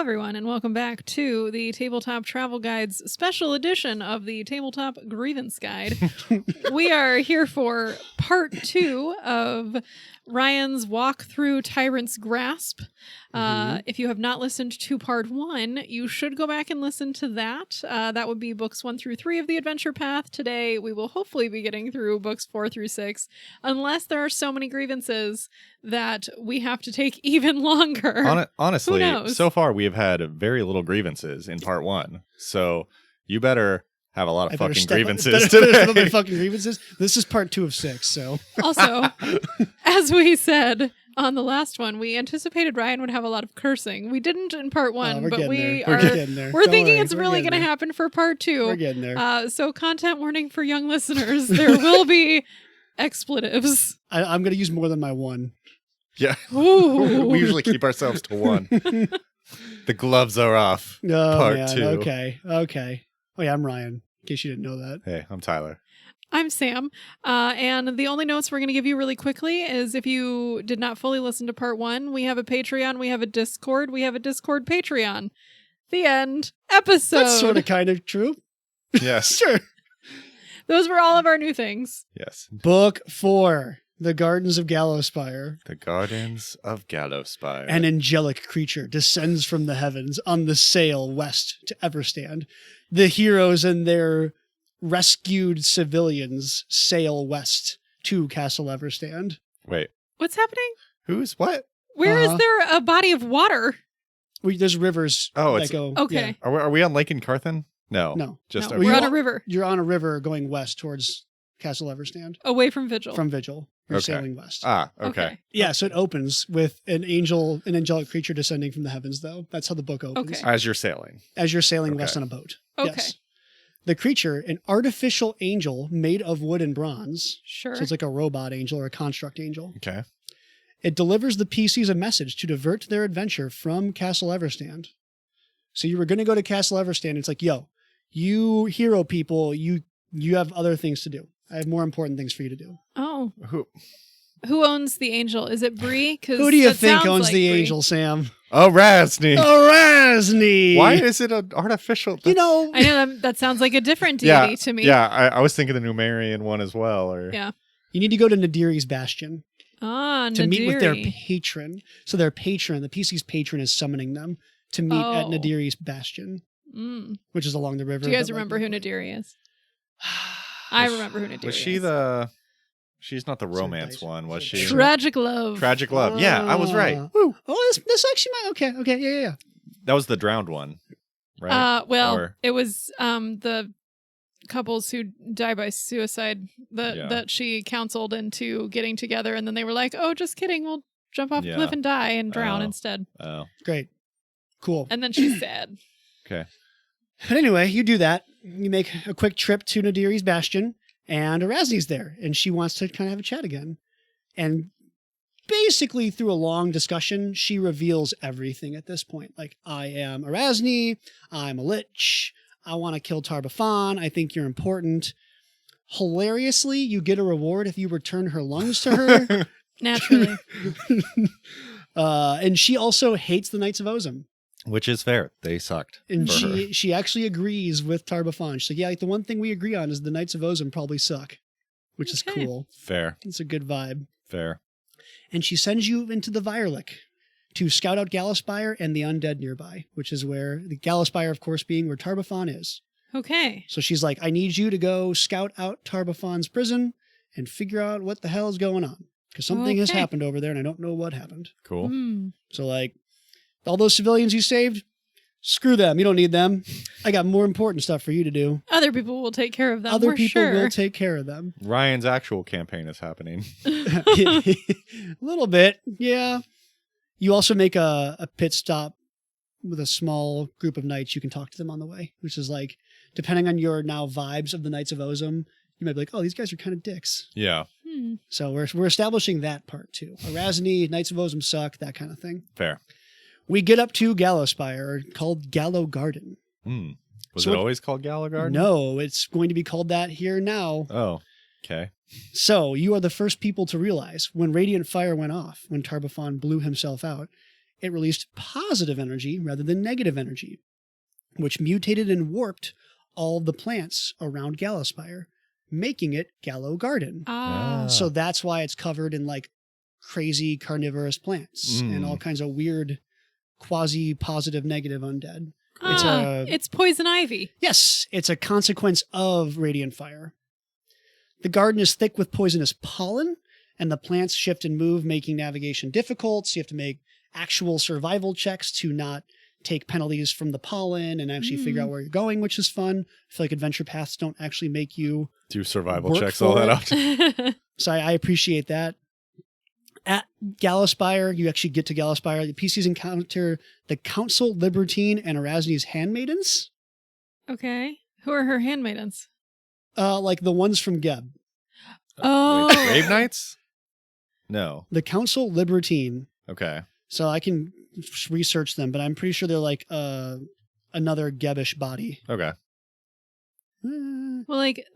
everyone, and welcome back to the Tabletop Travel Guide's special edition of the Tabletop Grievance Guide. We are here for part 2 of Ryan's walk through Tyrant's Grasp. If you have not listened to part 1, you should go back and listen to that. That would be books 1 through 3 of the Adventure Path. Today, we will hopefully be getting through books 4 through 6, unless there are so many grievances that we have to take even longer. Honestly, so far we have had very little grievances in part 1. So you better have a lot of fucking grievances today. Fucking grievances. This is part 2 of 6. So also, as we said on the last one, we anticipated Ryan would have a lot of cursing. We didn't in part 1, but we're thinking it's really going to happen for part 2. We're getting there. So content warning for young listeners: there will be expletives. I'm going to use more than my 1. Yeah. We usually keep ourselves to 1. The gloves are off. Part 2. Okay. Oh yeah, I'm Ryan. In case you didn't know that. Hey, I'm Tyler. I'm Sam. And the only notes we're going to give you really quickly is if you did not fully listen to part 1, we have a Patreon, we have a Discord, Patreon. The end. Episode. That's sort of kind of true. Yes. Sure. Those were all of our new things. Yes. Book 4. The Gardens of Gallowspire. The Gardens of Gallowspire. An angelic creature descends from the heavens on the sail west to Everstand. The heroes and their rescued civilians sail west to Castle Everstand. Wait. What's happening? Who's what? Where is there a body of water? There's rivers that go. Okay. Yeah. Are we on Lake and Carthen? No. Just no, we're on a river. You're on a river going west towards Castle Everstand. Away from Vigil. From Vigil. You're sailing west. Okay. Yeah, so it opens with an angelic creature descending from the heavens, though. That's how the book opens. Okay. As you're sailing. West on a boat. Okay. Yes. The creature, an artificial angel made of wood and bronze. Sure. So it's like a robot angel or a construct angel. Okay. It delivers the PCs a message to divert their adventure from Castle Everstand. So you were going to go to Castle Everstand. It's like, yo, you hero people, you have other things to do. I have more important things for you to do. Oh. Who owns the angel? Is it Bree? Who do you think owns the angel, Sam? Erasne. Why is it an artificial? I know that sounds like a different deity to me. Yeah, I was thinking the Numerian one as well. Yeah. You need to go to Nadiri's Bastion. To meet with their patron. So their patron, the PC's patron, is summoning them to meet at Nadiri's Bastion, which is along the river. Do you guys remember who Nadiri is? I remember who Nadiri is. Was she She's not the romance one, was she? Tragic Love. Tragic Love. Yeah, I was right. Woo. Oh, this actually might. Okay. Yeah. That was the drowned one, right? It was the couples who die by suicide that she counseled into getting together, and then they were like, "Oh, just kidding. We'll jump off a cliff and die and drown instead." Oh, great, cool. And then she's sad. Okay. But anyway, you do that. You make a quick trip to Nadiri's Bastion, and Erasne's there, and she wants to kind of have a chat again. And basically, through a long discussion, she reveals everything at this point. Like, I am Erasne, I'm a lich, I want to kill Tar Baphon, I think you're important. Hilariously, you get a reward if you return her lungs to her. Naturally. And she also hates the Knights of Ozum. Which is fair. They sucked. And she actually agrees with Tar Baphon. She's like, yeah, the one thing we agree on is the Knights of Ozum probably suck, which is cool. Fair. It's a good vibe. Fair. And she sends you into the Virelic to scout out Gallowspire and the undead nearby, which is where the Gallowspire, of course, being where Tar Baphon is. Okay. So she's like, I need you to go scout out Tar Baphon's prison and figure out what the hell is going on. Because something has happened over there and I don't know what happened. Cool. So like, all those civilians you saved, screw them. You don't need them. I got more important stuff for you to do. Other people will take care of them. Other people will take care of them. Ryan's actual campaign is happening. A little bit, yeah. You also make a pit stop with a small group of knights. You can talk to them on the way, which is like, depending on your now vibes of the Knights of Ozum, you might be like, oh, these guys are kind of dicks. Yeah. So we're establishing that part too. Erasne, Knights of Ozum suck, that kind of thing. Fair. We get up to Gallowspire, called Gallow Garden. Was it always called Gallow Garden? No, it's going to be called that here now. Oh, okay. So you are the first people to realize when Radiant Fire went off, when Tar Baphon blew himself out, it released positive energy rather than negative energy, which mutated and warped all the plants around Gallowspire, making it Gallow Garden. So that's why it's covered in like crazy carnivorous plants and all kinds of weird quasi-positive negative undead. It's poison ivy. Yes, it's a consequence of radiant fire. The garden is thick with poisonous pollen, and the plants shift and move, making navigation difficult. So you have to make actual survival checks to not take penalties from the pollen and actually figure out where you're going, which is fun. I feel like adventure paths don't actually make you do survival checks all that out. So I appreciate that. At Gallowspire, you actually get to Gallowspire. The PCs encounter the Council, Libertine, and Erasni's handmaidens. Okay. Who are her handmaidens? Like the ones from Geb. Oh. Wait, Grave Knights? No. The Council, Libertine. Okay. So I can research them, but I'm pretty sure they're like another Gebish body. Okay. Well, like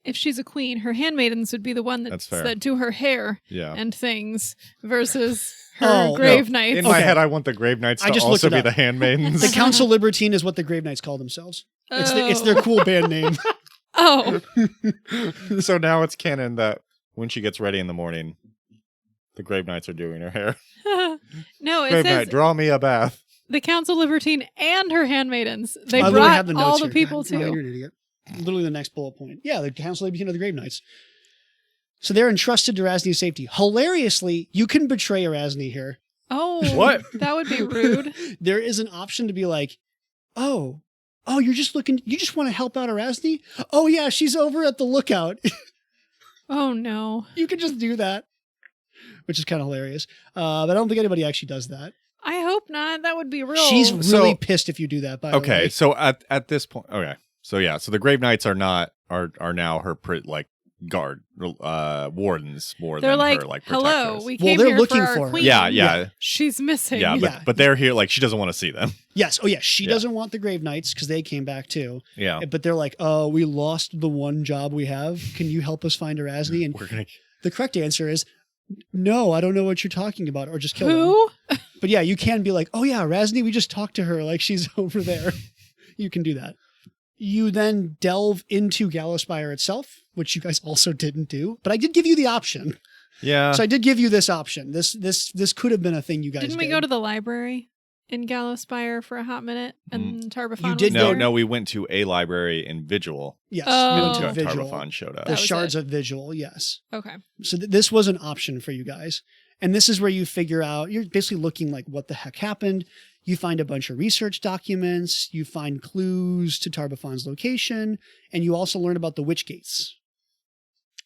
if she's a queen, her handmaidens would be the one that do her hair and things versus her grave knights. In my head, I want the Grave Knights to also be the handmaidens. The Council Libertine is what the Grave Knights call themselves. It's their cool band name. Oh. So now it's canon that when she gets ready in the morning, the Grave Knights are doing her hair. No, it Grave says Knight, draw me a bath. The Council Libertine and her handmaidens. They brought all the people too. You're an idiot. Literally the next bullet point. Yeah, the Council Libertine of the Grave Knights. So they're entrusted to Erasni's safety. Hilariously, you can betray Erasni here. Oh, what? That would be rude. There is an option to be like, oh, you just want to help out Erasni? Oh yeah, she's over at the lookout. Oh no. You can just do that, which is kind of hilarious. But I don't think anybody actually does that. I hope not. That would be real. She's really pissed if you do that, by the way. Okay, so at this point, okay. So yeah, so the Grave Knights are now her guard wardens more they're than like, her like hello, protectors. we came here looking for our for her. queen. Yeah. She's missing. Yeah, but they're here like she doesn't want to see them. Yes. Oh yeah, she doesn't want the Grave Knights because they came back too. Yeah. But they're like, oh, we lost the one job we have. Can you help us find Erasni? And the correct answer is no, I don't know what you're talking about, or just kill them. But yeah, you can be like, oh yeah, Erasni, we just talked to her, like she's over there. You can do that. You then delve into Gallowspire itself, which you guys also didn't do, but I did give you the option. Yeah. So I did give you this option. This could have been a thing you guys Didn't we go to the library in Gallowspire for a hot minute and Tar Baphon You did was there? No, we went to a library in Vigil. Yes. Oh. We went to Tar Vigil. Baphon showed up. The shards of Vigil, yes. Okay. So this was an option for you guys. And this is where you figure out, you're basically looking like what the heck happened. You find a bunch of research documents, you find clues to Tar Baphon's location, and you also learn about the witch gates.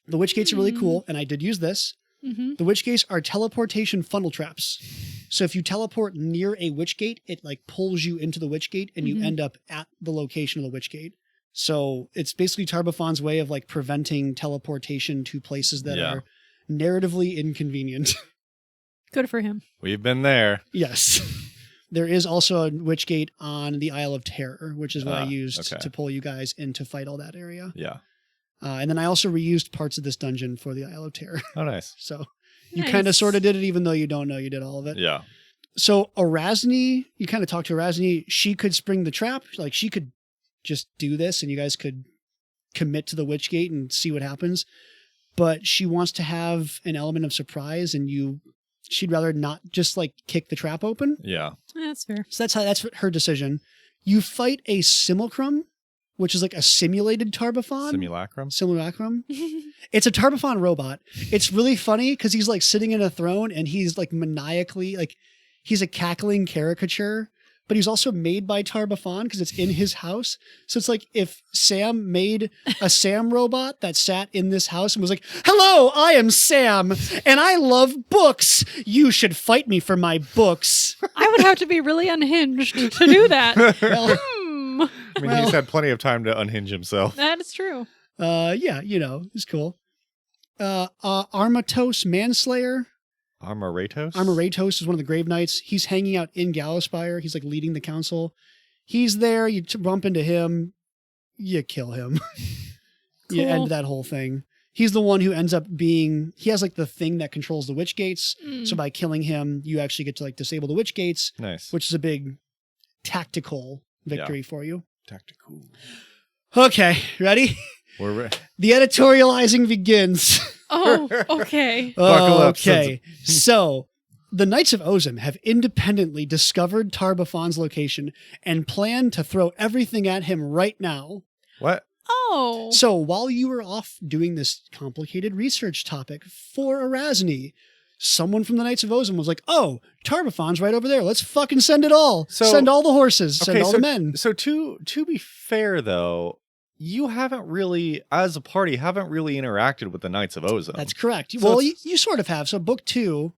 The witch gates are really cool, and I did use this. Mm-hmm. The witch gates are teleportation funnel traps. So if you teleport near a witch gate, it like pulls you into the witch gate and you end up at the location of the witch gate. So it's basically Tar Baphon's way of like preventing teleportation to places that are narratively inconvenient. Good for him. We've been there. Yes. There is also a witch gate on the Isle of Terror, which is what I used to pull you guys in to fight all that area. Yeah. And then I also reused parts of this dungeon for the Isle of Terror. Oh, nice. So you kind of sort of did it, even though you don't know you did all of it. Yeah. So Erasni, you kind of talked to Erasni. She could spring the trap. Like she could just do this and you guys could commit to the witch gate and see what happens. But she wants to have an element of surprise and she'd rather not just like kick the trap open. Yeah. That's fair. So that's her decision. You fight a simulacrum, which is like a simulated Tar Baphon. Simulacrum. It's a Tar Baphon robot. It's really funny because he's like sitting in a throne and he's like maniacally, like he's a cackling caricature, but he's also made by Tar Baphon because it's in his house. So it's like if Sam made a Sam robot that sat in this house and was like, hello, I am Sam and I love books. You should fight me for my books. I would have to be really unhinged to do that. I mean, he's had plenty of time to unhinge himself. That is true. Yeah, it's cool. Armatos Manslayer. Armoratos is one of the Grave Knights. He's hanging out in Gallowspire. He's like leading the council. He's there. You bump into him. You kill him. Cool. You end that whole thing. He's the one who ends up being, he has like the thing that controls the witch gates. So by killing him, you actually get to like disable the witch gates. Nice. Which is a big tactical victory for you. Tactical. Okay, ready? We're ready. The editorializing begins. Oh, okay. Buckle up, Okay, so the Knights of Ozim have independently discovered Tar Baphon's location and plan to throw everything at him right now. What? Oh. So while you were off doing this complicated research topic for Erasni, someone from the Knights of Ozim was like, oh, Tar Baphon's right over there. Let's fucking send it all. Send all the horses. Send all the men. So to be fair, though, you haven't really, as a party, haven't really interacted with the Knights of Ozim. That's correct. So well, you sort of have. So book 2,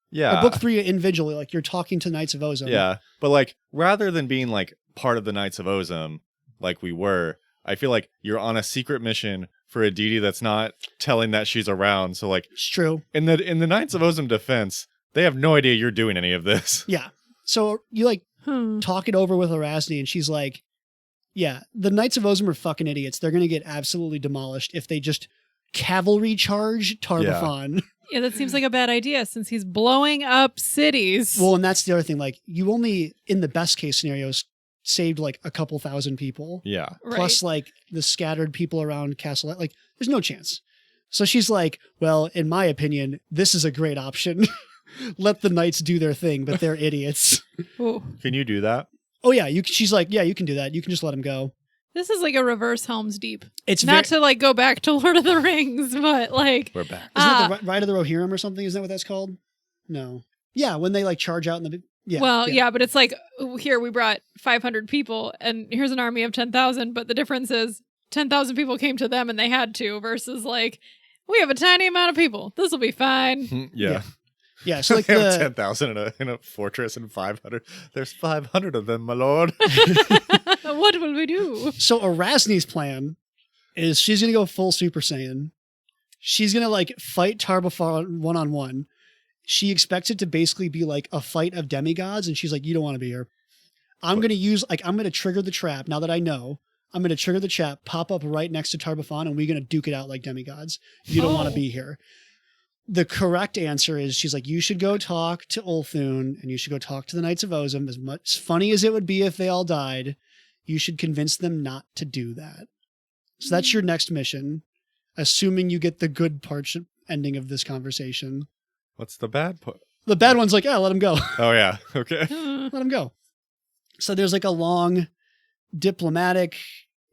yeah, or book 3 individually, like you're talking to Knights of Ozim. Yeah, but like rather than being like part of the Knights of Ozim, like we were, I feel like you're on a secret mission for a deity that's not telling that she's around. So like, It's true. in the Knights of Ozim defense, they have no idea you're doing any of this. Yeah. So you like talk it over with Erasni, and she's like, yeah, the Knights of Ozim are fucking idiots. They're going to get absolutely demolished if they just cavalry charge Tar Baphon. Yeah, that seems like a bad idea since he's blowing up cities. Well, and that's the other thing. Like, you only, in the best case scenarios, saved like a couple thousand people. Yeah. Plus, like, the scattered people around Castle. Like, there's no chance. So she's like, well, in my opinion, this is a great option. Let the knights do their thing, but they're idiots. Ooh. Can you do that? Oh, yeah. She's like, yeah, you can do that. You can just let them go. This is like a reverse Helm's Deep. It's not to like go back to Lord of the Rings, but like we're back. Isn't that the Ride of the Rohirrim or something? Isn't that what that's called? No. Yeah, when they like charge out in the yeah. But it's like here we brought 500 people and here's an army of 10,000, but the difference is 10,000 people came to them and they had to versus like we have a tiny amount of people. This will be fine. Yeah, so like they have 10,000 in a fortress and 500. There's 500 of them, my lord. What will we do? So Erasni's plan is she's going to go full Super Saiyan. She's going to like fight Tar Baphon one-on-one. She expects it to basically be like a fight of demigods, and she's like, you don't want to be here. I'm going to trigger the trap. Now that I know, I'm going to trigger the trap, pop up right next to Tar Baphon, and we're going to duke it out like demigods. You don't want to be here. The correct answer is she's like, you should go talk to Ulthun and you should go talk to the Knights of Ozim. As much funny as it would be if they all died, you should convince them not to do that. So that's your next mission, assuming you get the good part ending of this conversation. What's the bad part? The bad one's like, yeah, let him go. Oh, yeah. Okay. Let him go. So there's like a long diplomatic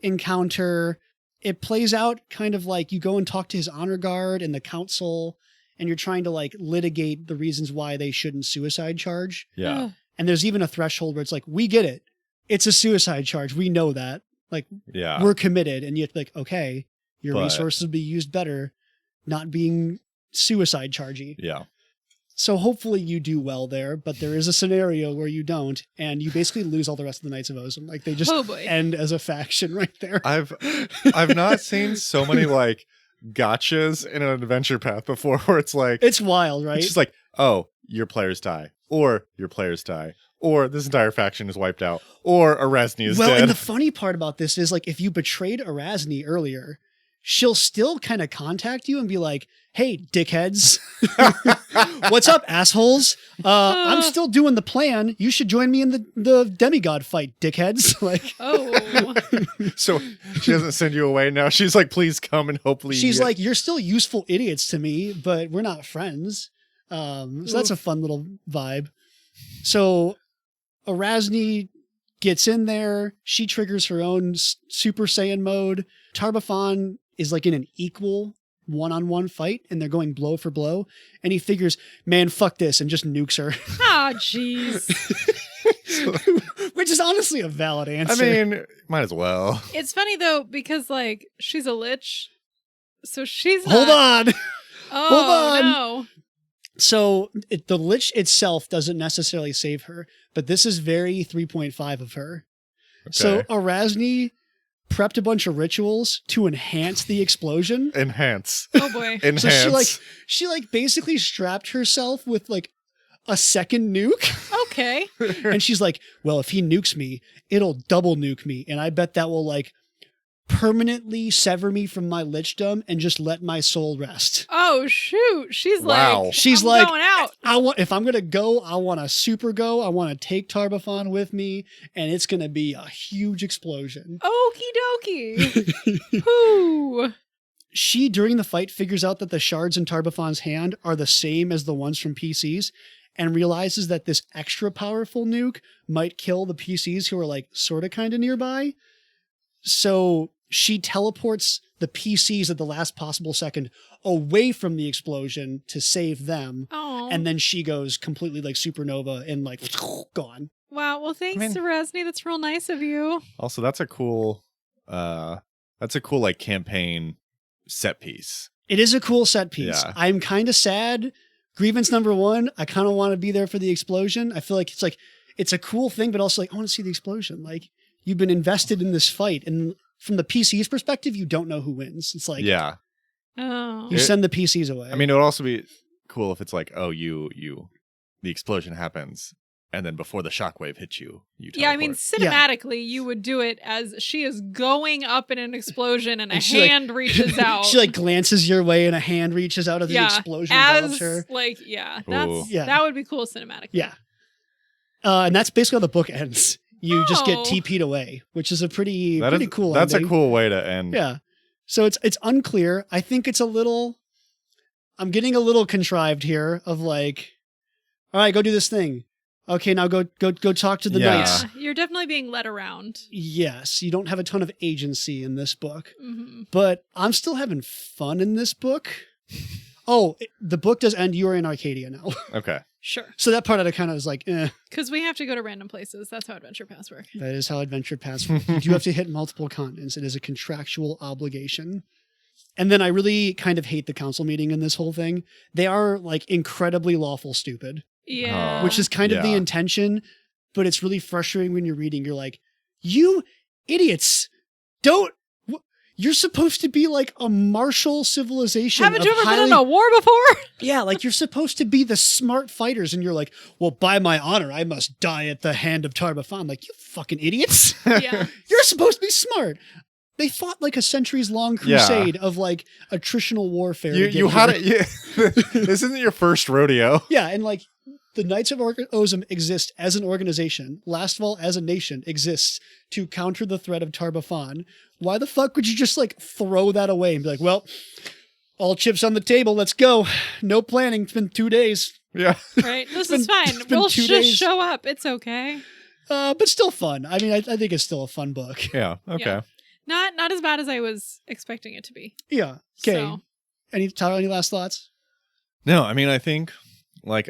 encounter. It plays out kind of like you go and talk to his honor guard and the council, and you're trying to like litigate the reasons why they shouldn't suicide charge. Yeah. And there's even a threshold where it's like, we get it. It's a suicide charge. We know that. Like, we're committed. And you're like, okay, your resources will be used better, not being suicide chargy. Yeah. So hopefully you do well there, but there is a scenario where you don't, and you basically lose all the rest of the Knights of Ozim. Like they just end as a faction right there. I've not seen so many like gotchas in an adventure path before where it's like it's wild, right? It's just like, oh, your players die, or your players die, or this entire faction is wiped out, or Erasni is dead. Well, and the funny part about this is like if you betrayed Erasni earlier, she'll still kind of contact you and be like, hey, dickheads. What's up, assholes? I'm still doing the plan. You should join me in the demigod fight, dickheads. Like, so she doesn't send you away now. She's like, please come and hopefully. She's like, you're still useful idiots to me, but we're not friends. So that's a fun little vibe. So Erasni gets in there. She triggers her own Super Saiyan mode. Tar Baphon is like in an equal one-on-one fight, and they're going blow for blow, and he figures, man, fuck this, and just nukes her. Ah, jeez. Which is honestly a valid answer. I mean, might as well. It's funny though, because like she's a lich, so she's Hold on. Oh, Hold on. No. So the lich itself doesn't necessarily save her, but this is very 3.5 of her. Okay. So Erasni prepped a bunch of rituals to enhance the explosion. Enhance. Oh boy. Enhance. So she basically strapped herself with like a second nuke. Okay. And she's like, well, if he nukes me, it'll double nuke me. And I bet that will like permanently sever me from my lichdom and just let my soul rest. Oh shoot! She's Wow. like, She's I'm like, going out. if I'm gonna go, I want to super go. I want to take Tar Baphon with me, and it's gonna be a huge explosion. Okie dokie. Whoo. She, during the fight, figures out that the shards in Tar Baphon's hand are the same as the ones from PCs, and realizes that this extra powerful nuke might kill the PCs who are like sort of kind of nearby. So she teleports the PCs at the last possible second away from the explosion to save them. Oh. And then she goes completely like supernova and like gone. Wow. Well, thanks, Resney. That's real nice of you. Also, that's a cool like campaign set piece. It is a cool set piece. Yeah. I'm kind of sad. Grievance number 1, I kind of want to be there for the explosion. I feel like it's a cool thing, but also like, I want to see the explosion. Like, you've been invested in this fight, and from the PC's perspective, you don't know who wins. It's like, Yeah. Oh. you send the PCs away. I mean, it would also be cool if it's like, oh, the explosion happens, and then before the shockwave hits you Yeah, I mean, teleport. cinematically, you would do it as she is going up in an explosion and a And she, like- hand reaches out. she like glances your way and a hand reaches out as the explosion envelops her. Ooh. That would be cool cinematically. Yeah. And that's basically how the book ends. You just get Oh. TP'd away, which is a pretty That is- cool That's ending. a cool way to end. Yeah. So it's unclear. I think it's I'm getting a little contrived here of like, all right, go do this thing. Okay, now go talk to the Yeah. knights. Yeah, you're definitely being led around. Yes, you don't have a ton of agency in this book, Hmm. but I'm still having fun in this book. Oh, the book does end. You are in Arcadia now. Okay. Sure. So that part of it kind of was like, eh. Because we have to go to random places. That's how Adventure Pass work. That is how Adventure Pass works. You do have to hit multiple continents. It is a contractual obligation. And then I really kind of hate the council meeting in this whole thing. They are like incredibly lawful stupid, Yeah. which is kind of the Yeah. intention, but it's really frustrating when you're reading. You're like, you idiots, you're supposed to be like a martial civilization. Haven't you of ever been in a war before? Yeah, like you're supposed to be the smart fighters, and you're like, well, by my honor, I must die at the hand of Tar Baphon. Like, you fucking idiots. Yeah. You're supposed to be smart. They fought like a centuries-long crusade of like attritional warfare. to get You had here. it. This isn't your first rodeo. Yeah, and like the Knights of Ozum exist as an organization. Lastfall as a nation exists to counter the threat of Tar Baphon. Why the fuck would you just like throw that away and be like, well, all chips on the table, let's go. No planning. It's been 2 days. Yeah. Right? This is fine. it's been We'll 2 just days. show up. It's okay. But still fun. I mean, I think it's still a fun book. Yeah. Okay. Yeah. Not as bad as I was expecting it to be. Yeah. Okay. So, Tyler, any last thoughts? No, I mean, I think like,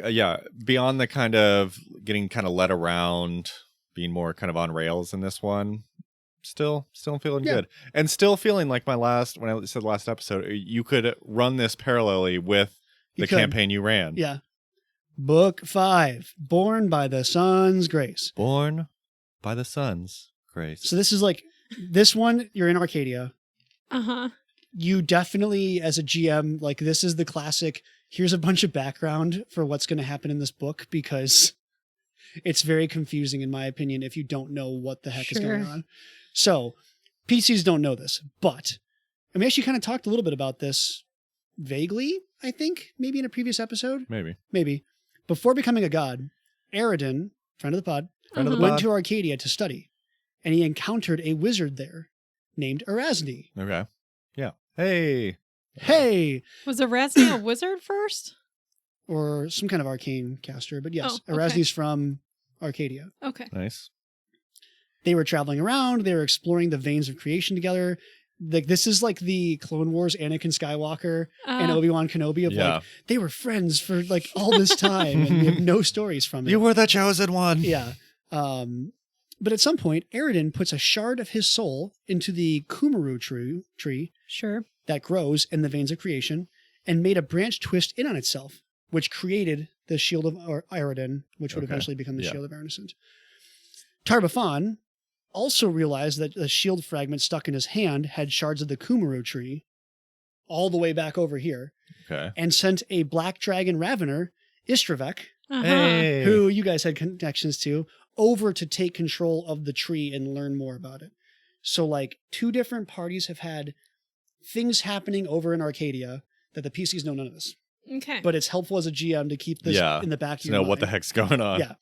beyond the kind of getting kind of led around, being more kind of on rails in this one, still feeling Yeah. good. And still feeling like when I said last episode, you could run this parallelly with You the could. campaign you ran. Yeah. Book 5, Born by the Sun's Grace. Born by the Sun's Grace. So this is like, this one, you're in Arcadia. uh-huh. You definitely, as a GM, like this is the classic, here's a bunch of background for what's going to happen in this book, because it's very confusing, in my opinion, if you don't know what the heck is going Sure. on. So PCs don't know this, but we actually kind of talked a little bit about this vaguely, I think, maybe in a previous episode. Maybe. Before becoming a god, Aridin, friend of the pod, Friend of the went pod. to Arcadia to study, and he encountered a wizard there named Erasni. Okay. Yeah. Hey. Hey! Was Erasni a wizard first? Or some kind of arcane caster, but yes, Oh, okay. Erasni's from Arcadia. Okay. Nice. They were traveling around, they were exploring the veins of creation together. Like this is like the Clone Wars Anakin Skywalker and Obi-Wan Kenobi of Yeah. like they were friends for like all this time and we have no stories from it. You were the chosen one. Yeah. But at some point, Aridin puts a shard of his soul into the Kumaru tree Sure. that grows in the veins of creation and made a branch twist in on itself, which created the Shield of Aridin, which would Okay. evalually become the Yeah. Shield of Aridin. Tar Baphon also realized that the shield fragment stuck in his hand had shards of the Kumaru tree all the way back over here, Okay. and sent a black dragon ravener, Istravek, Uh-huh. Hey. who you guys had connections to, over to take control of the tree and learn more about it. So like 2 different parties have had things happening over in Arcadia that the PCs know none of this. Okay. But it's helpful as a GM to keep this in the back of to your know mind. what the heck's going on. Yeah.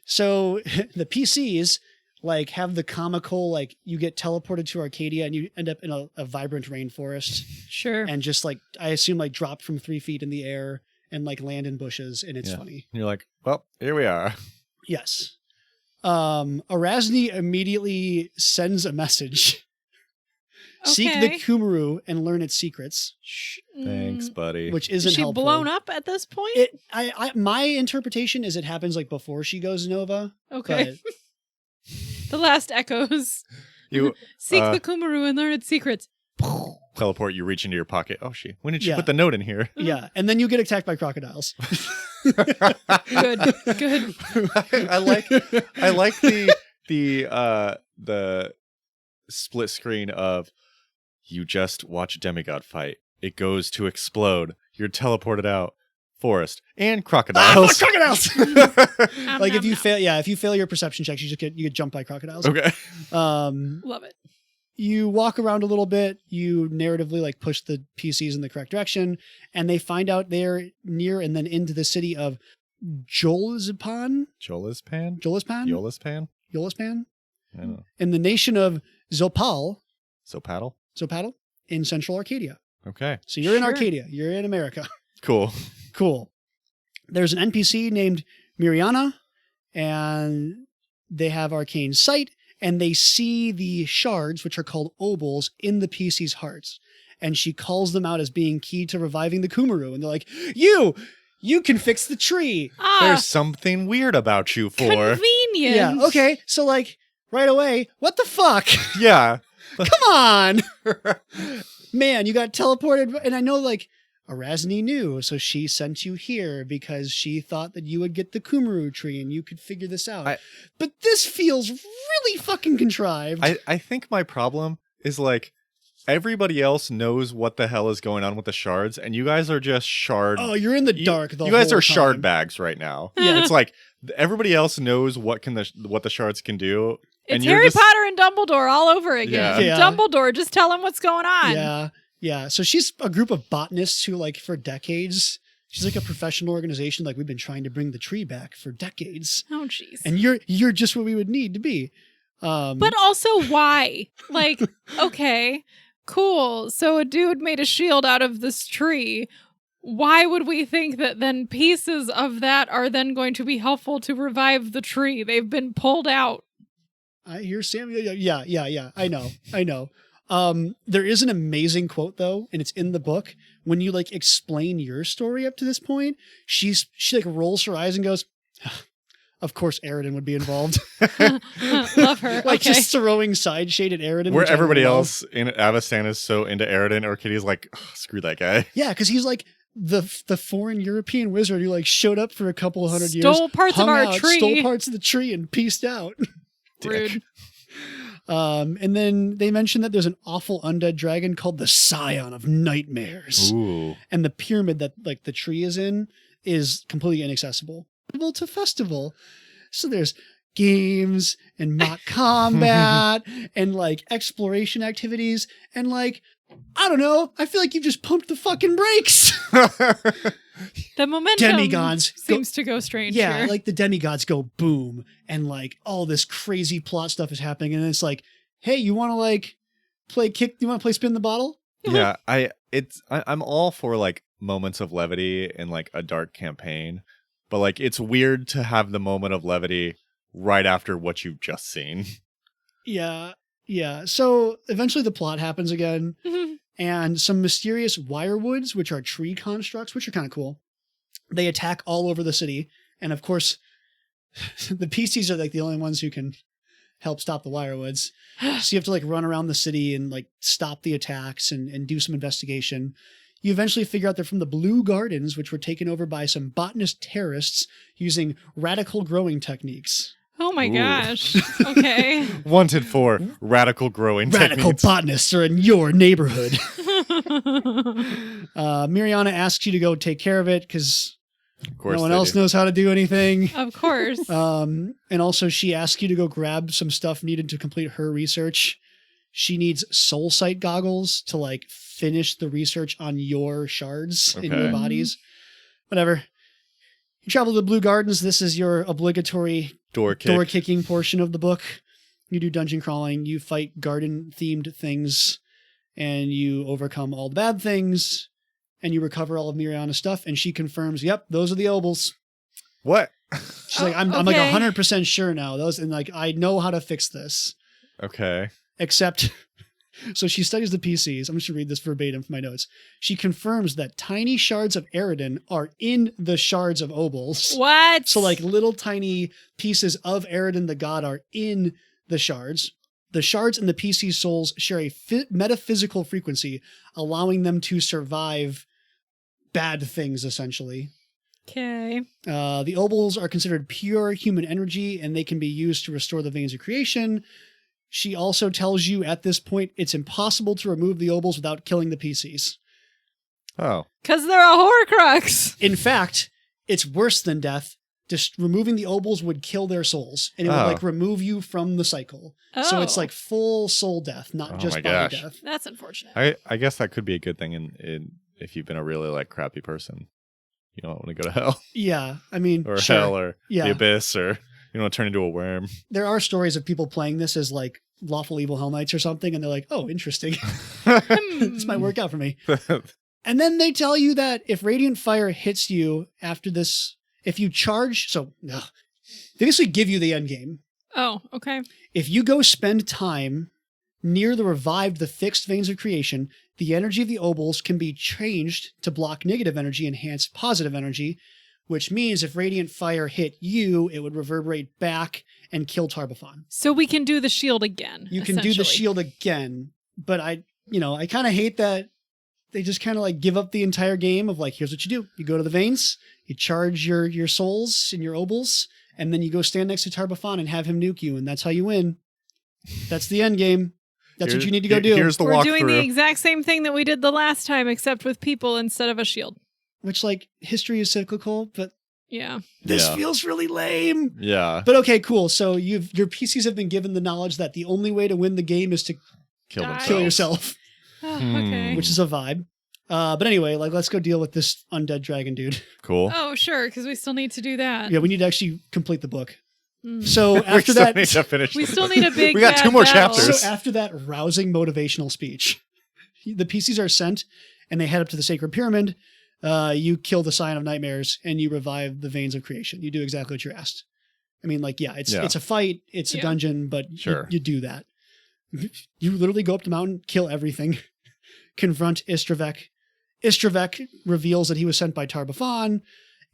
So the PCs like have the comical, like you get teleported to Arcadia and you end up in a vibrant rainforest Sure. and just like, I assume like drop from 3 feet in the air and like land in bushes, and it's funny. And you're like, well, here we are. Yes. Erasni immediately sends a message. Seek the Kumru and learn its secrets. Thanks, buddy. Which isn't Is she helpful. blown up at this point? My interpretation is it happens like before she goes Nova. Okay. The last echoes. You Seek the Kumaru and learn its secrets. teleport, you reach into your pocket. Oh, when did she put the note in here? Yeah, and then you get attacked by crocodiles. Good. I like the split screen of you just watch a demigod fight. It goes to explode. You're teleported out. Forest and crocodiles. Crocodiles! Like if you fail your perception checks, you get jumped by crocodiles. Okay. Love it. You walk around a little bit, you narratively like push the PCs in the correct direction, and they find out they're near and then into the city of Jolispan? Jolispan? Jolispan? I don't know. In the nation of Zopal. Zopatl in Central Arcadia. Okay. So you're in Arcadia. You're in America. Cool. There's an NPC named Miriana, and they have arcane sight, and they see the shards, which are called obols, in the PC's hearts. And she calls them out as being key to reviving the Kumaru. And they're like, you can fix the tree. There's something weird about you four. Convenient. Yeah, okay. So like right away, what the fuck? Yeah. Come on. Man, you got teleported. And I know like Erasni knew, so she sent you here because she thought that you would get the Kumaru tree and you could figure this out. But this feels really fucking contrived. I think my problem is like everybody else knows what the hell is going on with the shards, and you guys are just shard. Oh, you're in the dark. You guys are time. shard bags right now. Yeah. It's like everybody else knows what the shards can do. It's Harry Potter and Dumbledore all over again. Yeah. Dumbledore, just tell him what's going on. Yeah. Yeah. So she's a group of botanists who, like, for decades, she's like a professional organization. Like, we've been trying to bring the tree back for decades. Oh, jeez. And you're just what we would need to be. But also, why? Like, okay, cool. So a dude made a shield out of this tree. Why would we think that then pieces of that are then going to be helpful to revive the tree? They've been pulled out. I hear Sam. Yeah. I know. There is an amazing quote though, and it's in the book. When you like explain your story up to this point, she like rolls her eyes and goes, "Of course, Aridin would be involved." Love her. Like okay. just throwing side shade at Aridin. Where everybody else in Avastan is so into Aridin, or Kitty's like, screw that guy. Yeah, because he's like the foreign European wizard who like showed up for a couple of hundred years, stole parts of our tree, stole parts of the tree, and pieced out. Rude. And then they mentioned that there's an awful undead dragon called the Scion of Nightmares. Ooh. And the pyramid that like the tree is in is completely inaccessible to festival. So there's games and mock combat and like exploration activities and like, I don't know, I feel like you've just pumped the fucking brakes. The momentum Demigods seems to go strange. Yeah, here. like the demigods go boom and like all this crazy plot stuff is happening and it's like, hey, you want to like you want to play spin the bottle? Yeah, I'm all for like moments of levity in like a dark campaign, but like it's weird to have the moment of levity right after what you've just seen. Yeah. So eventually the plot happens again. Mhm. And some mysterious wirewoods, which are tree constructs, which are kind of cool. They attack all over the city. And of course, the PCs are like the only ones who can help stop the wirewoods. So you have to like run around the city and like stop the attacks and do some investigation. You eventually figure out they're from the Blue Gardens, which were taken over by some botanist terrorists using radical growing techniques. Oh my Ooh. gosh. Okay. Wanted for radical growing Radical techniques. botanists are in your neighborhood. Miriana asks you to go take care of it because no one else knows how to do anything. Of course. And also she asks you to go grab some stuff needed to complete her research. She needs soul sight goggles to like finish the research on your shards in your Okay. bodies. Whatever. You travel to the Blue Gardens. This is your obligatory Door kicking portion of the book. You do dungeon crawling, you fight garden themed things, and you overcome all the bad things, and you recover all of Miriana's stuff, and she confirms, yep, those are the obols. What? She's like, I'm like 100% sure now. Those, and like, I know how to fix this. Okay. Except, so she studies the PCs. I'm just going to read this verbatim from my notes. She confirms that tiny shards of Eridan are in the shards of obols. What? So like little tiny pieces of Eridan the god are in the shards. The shards and the PC souls share a metaphysical frequency, allowing them to survive bad things, essentially. Okay. The obols are considered pure human energy, and they can be used to restore the veins of creation. She also tells you at this point it's impossible to remove the obols without killing the PCs. Oh. Because they're a Horcrux. In fact, it's worse than death. Just removing the obols would kill their souls, and it would like remove you from the cycle. So it's like full soul death, not just body death. That's unfortunate. I guess that could be a good thing in if you've been a really like crappy person. You don't want to go to hell. Yeah, I mean, Or sure. hell or the abyss, or you don't want to turn into a worm. There are stories of people playing this as like lawful evil Hell Knights or something, and they're like, oh, interesting. This might work out for me. And then they tell you that if Radiant Fire hits you after this, if you charge, they basically give you the end game. Oh, okay. If you go spend time near the fixed veins of creation, the energy of the obols can be changed to block negative energy, enhance positive energy, which means if Radiant Fire hit you, it would reverberate back and kill Tar Baphon. So we can do the shield again. You can do the shield again, but I kind of hate that they just kind of like give up the entire game of like, here's what you do. You go to the veins, you charge your souls and your obols, and then you go stand next to Tar Baphon and have him nuke you, and that's how you win. That's the end game. That's what you need to go do. Here's the We're walkthrough. doing the exact same thing that we did the last time, except with people instead of a shield. Which, like, history is cyclical, but yeah, this feels really lame. Yeah. But okay, cool. So your PCs have been given the knowledge that the only way to win the game is to kill yourself. Oh, okay. Which is a vibe. But anyway, like, let's go deal with this undead dragon dude. Cool. Oh, sure, because we still need to do that. Yeah, we need to actually complete the book. So after that, we still need to finish. We still need a big. We got 2 more battle. chapters. So after that rousing motivational speech, the PCs are sent and they head up to the Sacred Pyramid. You kill the Scion of Nightmares and you revive the Veins of Creation. You do exactly what you're asked. I mean, like, it's a fight, it's a dungeon, but you do that. You literally go up the mountain, kill everything, confront Istravek. Istravek reveals that he was sent by Tar Baphon.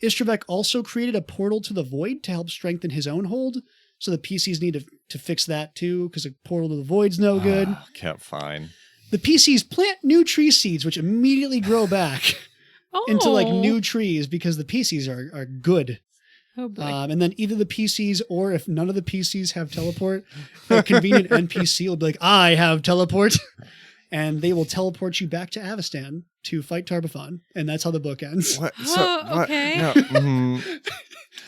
Istravek also created a portal to the Void to help strengthen his own hold. So the PCs need to fix that too, because a portal to the Void's no good. Kept fine. The PCs plant new tree seeds, which immediately grow back into like new trees because the PCs are good. Oh boy. And then either the PCs or if none of the PCs have teleport, a convenient NPC will be like, I have teleport. And they will teleport you back to Avestan to fight Tar Baphon. And that's how the book ends. What? Okay. No,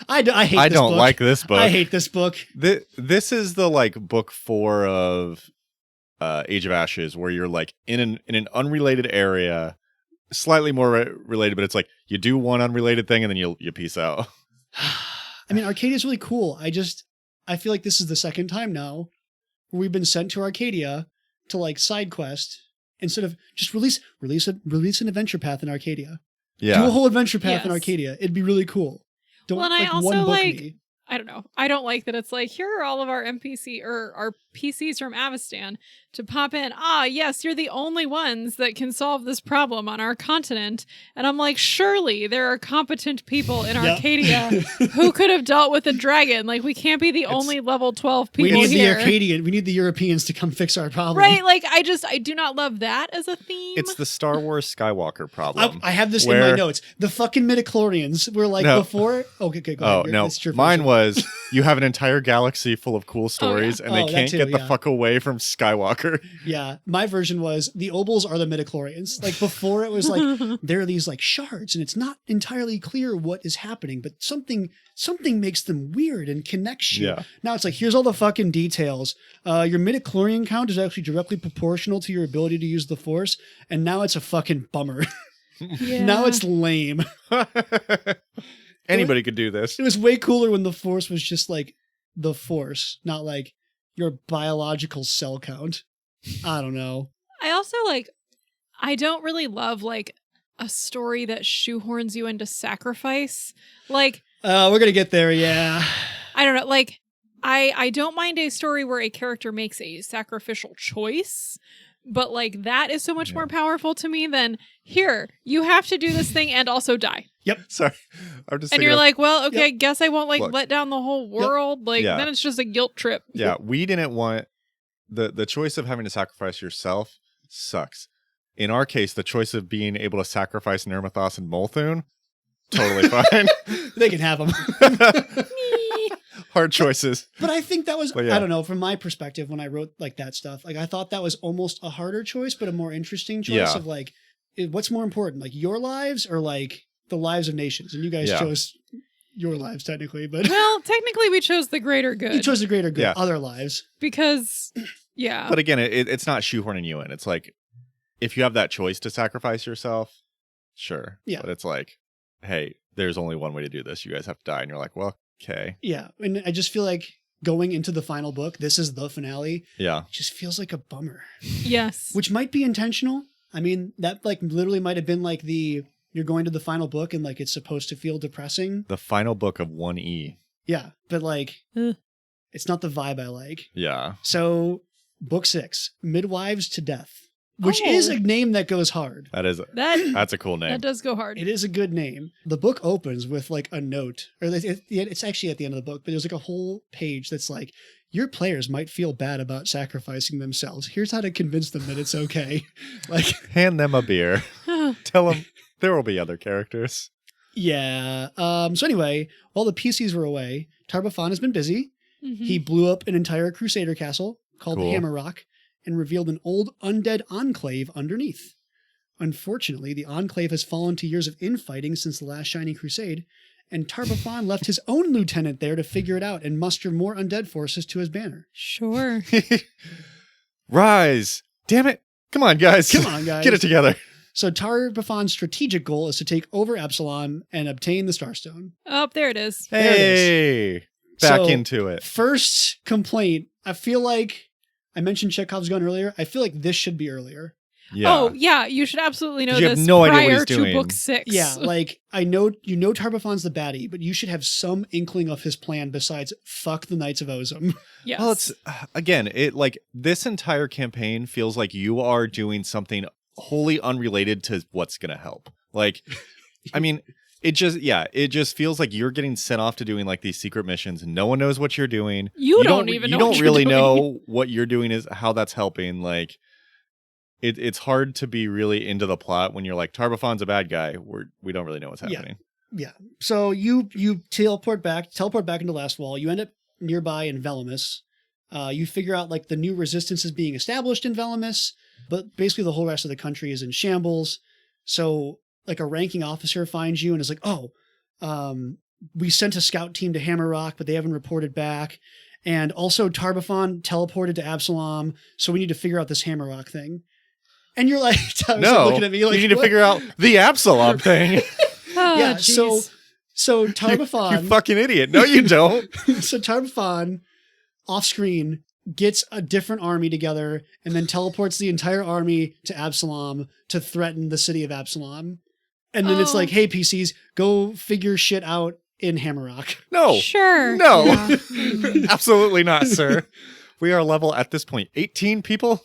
I hate this book. I don't like this book. I hate this book. This is the like book 4 of Age of Ashes, where you're like in an unrelated area, slightly more related, but it's like you do one unrelated thing and then you peace out. I mean, Arcadia is really cool. I feel like this is the second time now where we've been sent to Arcadia to like side quest instead of just release an adventure path in Arcadia. Yeah. Do a whole adventure path in Arcadia. It'd be really cool. Don't well, and like I also one book like me. I don't know. I don't like that it's like, here are all of our NPC or our PCs from Avestan to pop in. Ah, yes, you're the only ones that can solve this problem on our continent. And I'm like, surely there are competent people in Arcadia who could have dealt with a dragon. Like, we can't be the only level 12 people here. We need the Europeans to come fix our problem. Right? Like, I do not love that as a theme. It's the Star Wars Skywalker problem. I have this in my notes. The fucking midichlorians were like before. Okay, go ahead. No. Mine was you have an entire galaxy full of cool stories and they can't get get the yeah. fuck away from Skywalker. Yeah, my version was the Obols are the midichlorians. Like before, it was like there are these like shards, and it's not entirely clear what is happening, but something makes them weird and connects you. Yeah. Now it's like here's all the fucking details. Your midichlorian count is actually directly proportional to your ability to use the Force, and now it's a fucking bummer. Yeah. Now it's lame. Anybody could do this. It was way cooler when the Force was just like the Force, not like your biological cell count. I don't know. I also like, I don't really love like a story that shoehorns you into sacrifice. Like, We're gonna get there, yeah. I don't know. Like, I don't mind a story where a character makes a sacrificial choice, but like that is so much more powerful to me than here, you have to do this thing and also die. Yep. Sorry. I'm just And thinking you're of- like, well, okay, Yep. I guess I won't like Look. let down the whole world. Like, Yeah. then it's just a guilt trip. yeah, we didn't want the choice of having to sacrifice yourself sucks. In our case, the choice of being able to sacrifice Nirmathos and Molthun, totally fine. They can have them. Hard choices. But I think that was, But yeah. I don't know, from my perspective, when I wrote like that stuff, like I thought that was almost a harder choice, but a more interesting choice Yeah. of like, what's more important, like your lives or like the lives of nations? And you guys Yeah. chose your lives technically, but Well, technically, we chose the greater good. you chose the greater good, Yeah. other lives. because, yeah. But again, it's not shoehorning you in. It's like, if you have that choice to sacrifice yourself, sure. Yeah. But it's like, hey, there's only one way to do this. You guys have to die. And you're like, well, okay. Yeah. And I just feel like going into the final book, this is the finale, Yeah. it just feels like a bummer, Yes. which might be intentional. I mean, that like literally might have been like you're going to the final book and like it's supposed to feel depressing. The final book of 1E. Yeah. But like, Ugh. it's not the vibe I like. Yeah. So, book 6, Midwives to Death, which Oh. is a name that goes hard. That's a cool name. that does go hard. It is a good name. The book opens with like a note, or it's actually at the end of the book, but there's like a whole page that's like, your players might feel bad about sacrificing themselves. Here's how to convince them that it's okay. Like, Hand them a beer. Tell them there will be other characters. yeah. So anyway, while the PCs were away, Tar Baphon has been busy. Mhm. He blew up an entire Crusader castle called Cool. the Hammer Rock and revealed an old undead enclave underneath. Unfortunately, the enclave has fallen to years of infighting since the last Shining Crusade, and Tar Baphon left his own lieutenant there to figure it out and muster more undead forces to his banner. Sure. Rise. Damn it. Come on, guys. Come on, guys. Get it together. So Tar Baphon's strategic goal is to take over Absalom and obtain the Starstone. Oh, there it is. There it Hey. Back So- into it. First complaint, I feel like, I mentioned Chekhov's gun earlier, I feel like this should be earlier. Yeah. Oh, yeah. You should absolutely know You have this no idea what prior he's to doing. book 6. Yeah, like I know Tar Baphon's the baddie, but you should have some inkling of his plan besides fuck the Knights of Ozum. Yes. Well, it's again, it like this entire campaign feels like you are doing something wholly unrelated to what's going to help. Like, I mean, it just feels like you're getting sent off to doing like these secret missions and no one knows what you're doing. You don't even know You what don't you're really doing. know what you're doing is how that's helping. Like, it's hard to be really into the plot when you're like, Tar Baphon's a bad guy. We don't really know what's Yeah. happening. Yeah. So you teleport back into Last Wall. You end up nearby in Velamis. You figure out like the new resistance is being established in Velamis, but basically the whole rest of the country is in shambles. So like a ranking officer finds you and is like, we sent a scout team to Hammer Rock, but they haven't reported back. And also Tar Baphon teleported to Absalom, so we need to figure out this Hammer Rock thing. And you're like, looking at me like, you need to "What?" figure out the Absalom thing. Oh, Yeah, jeez. so Tar You Baphon, fucking idiot. No, you don't. so Tar Baphon off screen gets a different army together and then teleports the entire army to Absalom to threaten the city of Absalom. And then it's Oh. like, hey, PCs, go figure shit out in Hammerrock. No. Sure. No. Yeah. Mm. Absolutely not, sir. We are level at this point 18 people.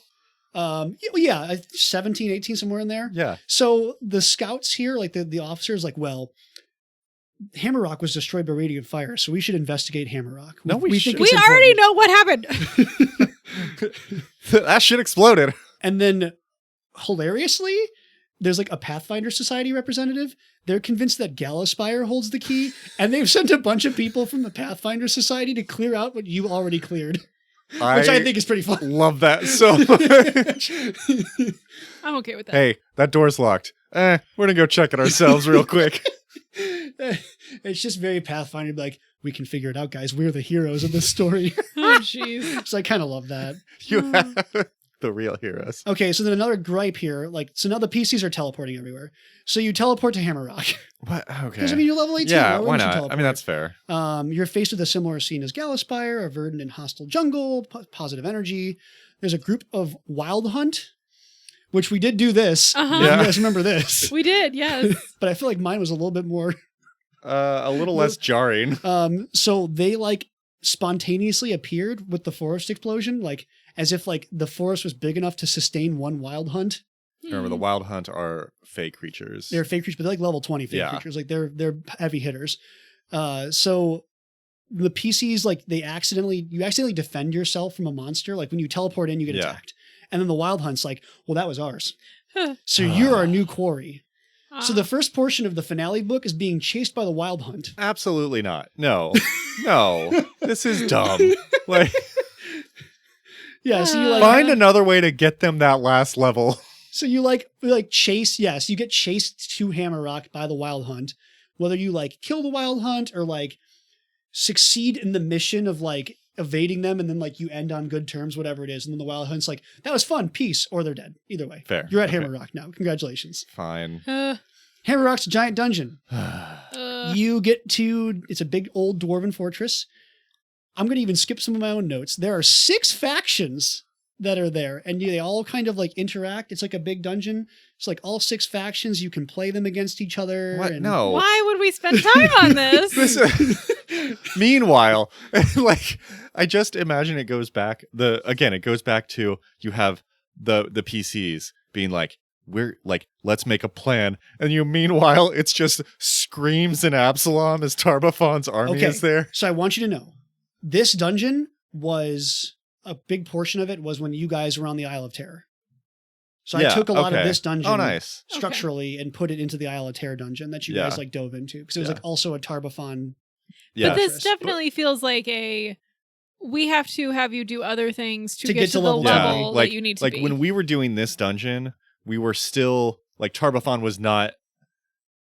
17, 18, somewhere in there. Yeah. So the scouts here, like the officers, like, well, Hammerrock was destroyed by radiant fire, so we should investigate Hammerrock. No, we should. We it's already important. know what happened. That shit exploded. And then, hilariously, there's like a Pathfinder Society representative. They're convinced that Galaspire holds the key, and they've sent a bunch of people from the Pathfinder Society to clear out what you already cleared. Which I think is pretty fun. love that so much. I'm okay with that. Hey, that door's locked. We're gonna go check it ourselves real quick. It's just very Pathfinder. Like, we can figure it out, guys. We're the heroes of this story. Oh, jeez. So I kind of love that. You have the real heroes. Okay, so then another gripe here. Like, so now the PCs are teleporting everywhere. So you teleport to Hammer Rock. What? Okay. Because, I mean, you're level 18. Yeah, why wouldn't you not? I teleport? mean, that's fair. You're faced with a similar scene as Galaspire, a verdant and hostile jungle, positive energy. There's a group of Wild Hunt, which we did do this. Uh-huh. If Yeah. you guys remember this. We did, yes. But I feel like mine was a little bit more. A little less jarring. So they like spontaneously appeared with the forest explosion, like as if like the forest was big enough to sustain one Wild Hunt. Remember, the Wild Hunt are fake creatures. They're fake creatures, but they're like level 20 fake creatures. Like they're heavy hitters. So the PCs, like you accidentally defend yourself from a monster. Like when you teleport in, you get attacked. And then the Wild Hunt's like, well, that was ours. So you're our new quarry. So the first portion of the finale book is being chased by the Wild Hunt. Absolutely not. No. No. This is dumb. Like, Yeah, so you like find another way to get them that last level. So you like chase, yes, you get chased to Hammer Rock by the Wild Hunt. Whether you like kill the Wild Hunt or like succeed in the mission of like evading them and then like you end on good terms, whatever it is. And then the Wild Hunt's like, that was fun, peace, or they're dead. Either way. Fair. You're at Okay. Hammer Rock now. Congratulations. Fine. Hammer Rock's a giant dungeon. You get to, it's a big old dwarven fortress. I'm going to even skip some of my own notes. There are 6 factions that are there, and they all kind of like interact. It's like a big dungeon. It's like all 6 factions. You can play them against each other. What? And No. Why would we spend time on this? Meanwhile, like, I just imagine it goes back. It goes back to you have the PCs being like, we're like, let's make a plan. And meanwhile, it's just screams in Absalom as Tar Baphon's army is there. So I want you to know, this dungeon was a big portion of it was when you guys were on the Isle of Terror. So I took a lot of this dungeon nice. structurally and put it into the Isle of Terror dungeon that you guys like dove into. Because it was like also a Tar Baphon. But this definitely feels like we have to have you do other things to get to the level that you need to be. Like when we were doing this dungeon, we were still like Tar Baphon was not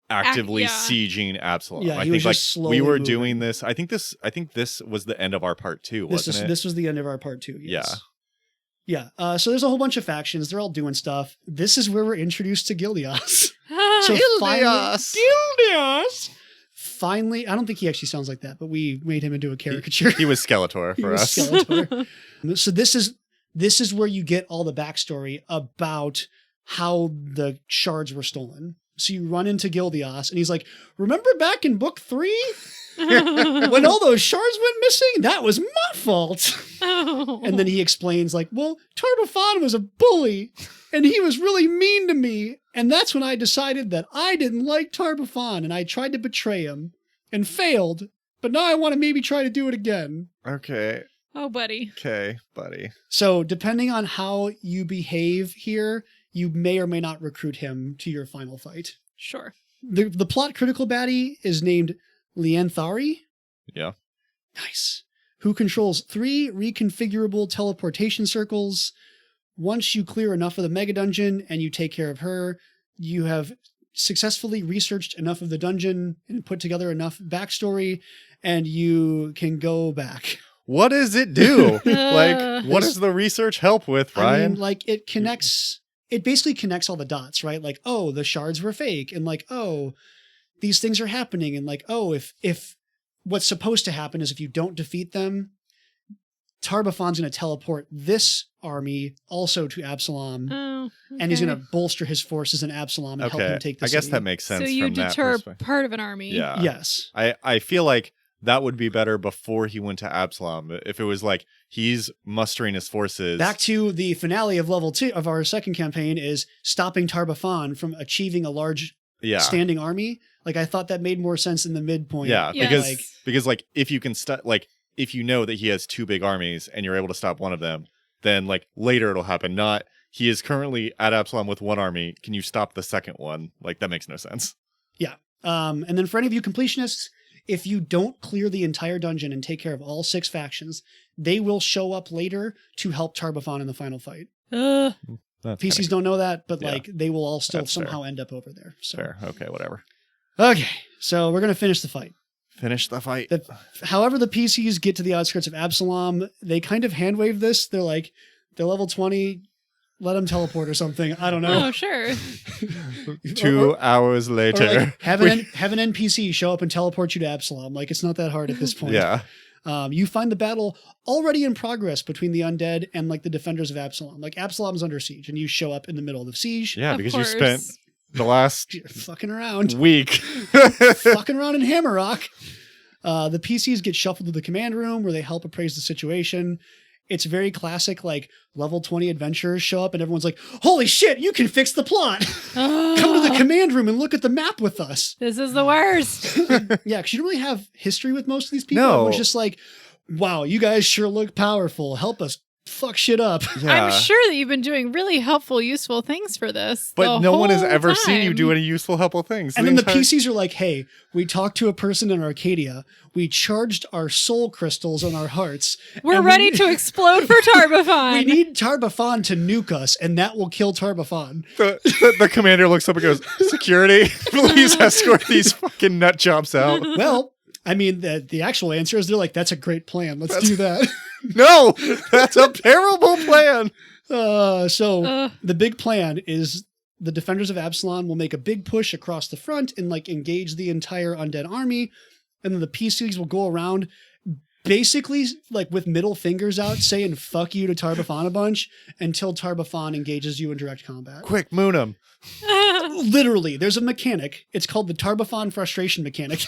actively sieging Absalom. Yeah, I he think was like just slowly we were moving. doing this. I think this was the end of our part 2, wasn't it? This was the end of our part 2. Yes. Yeah. Yeah. So there's a whole bunch of factions. They're all doing stuff. This is where we're introduced to Gildias. So Gildias! Finally, I don't think he actually sounds like that, but we made him into a caricature. He was Skeletor for us. Skeletor. So this is where you get all the backstory about how the shards were stolen. So you run into Gildias and he's like, remember back in book 3? When all those shards went missing? That was my fault. And then he explains like, well, Tar Baphon was a bully and he was really mean to me. And that's when I decided that I didn't like Tar Baphon and I tried to betray him and failed. But now I want to maybe try to do it again. Okay. Oh, buddy. Okay, buddy. So depending on how you behave here, you may or may not recruit him to your final fight. Sure. The plot critical baddie is named Lianthari. Yeah. Nice. Who controls 3 reconfigurable teleportation circles. Once you clear enough of the mega dungeon and you take care of her, you have successfully researched enough of the dungeon and put together enough backstory, and you can go back. What does it do? Like, what does the research help with, Ryan? I mean, like, it basically connects all the dots, right? Like, oh, the shards were fake, and like, oh, these things are happening, and like, oh, if what's supposed to happen is if you don't defeat them, Tar Baphon's going to teleport this army also to Absalom, and he's going to bolster his forces in Absalom and help him take the city. I guess that makes sense. So you from deter that part of an army. Yeah. Yes. I feel like that would be better before he went to Absalom. If it was like he's mustering his forces. Back to the finale of level 2 of our second campaign is stopping Tar Baphon from achieving a large standing army. Like, I thought that made more sense in the midpoint. Yeah, Yes. because like if you can if you know that he has 2 big armies and you're able to stop one of them, then like later it'll happen. Not he is currently at Absalom with 1 army. Can you stop the second one? Like, that makes no sense. Yeah. And then for any of you completionists, if you don't clear the entire dungeon and take care of all 6 factions, they will show up later to help Tar Baphon in the final fight. That's PCs don't know that, but Yeah. like they will all still That's somehow fair. end up over there. So fair. Okay, whatever. okay, so we're gonna finish the fight. Finish the fight. However, the PCs get to the outskirts of Absalom, they kind of hand wave this. They're like, they're level 20. Let them teleport or something. I don't know. Oh, sure. 2 hours later. Or like have an NPC show up and teleport you to Absalom. Like it's not that hard at this point. Yeah. You find the battle already in progress between the undead and like the defenders of Absalom. Like Absalom's under siege, and you show up in the middle of the siege. Yeah, Of because course. you spent the last Fucking around. week. Fucking around in Hammerrock. The PCs get shuffled to the command room where they help appraise the situation. It's very classic, like level 20 adventurers show up and everyone's like, holy shit, you can fix the plot. Come to the command room and look at the map with us. This is the worst. Yeah, because you don't really have history with most of these people. No. Everyone's just like, wow, you guys sure look powerful. Help us fuck shit up. Yeah. I'm sure that you've been doing really helpful, useful things for this. But the no one has whole ever seen you time. do any useful, helpful things. And then the entire- PCs are like, hey, we talked to a person in Arcadia. We charged our soul crystals on our hearts. We're and ready to explode for Tar Baphon. We need Tar Baphon to nuke us, and that will kill Tar Baphon. The commander looks up and goes, security, please escort these fucking nut jobs out. Well, I mean, the actual answer is they're like, that's a great plan. Let's do that. No, that's a terrible plan. So the big plan is the defenders of Absalom will make a big push across the front and like engage the entire undead army. And then the PCs will go around basically like with middle fingers out saying fuck you to Tar Baphon a bunch until Tar Baphon engages you in direct combat. Quick, moon him. Literally, there's a mechanic. It's called the Tar Baphon frustration mechanic.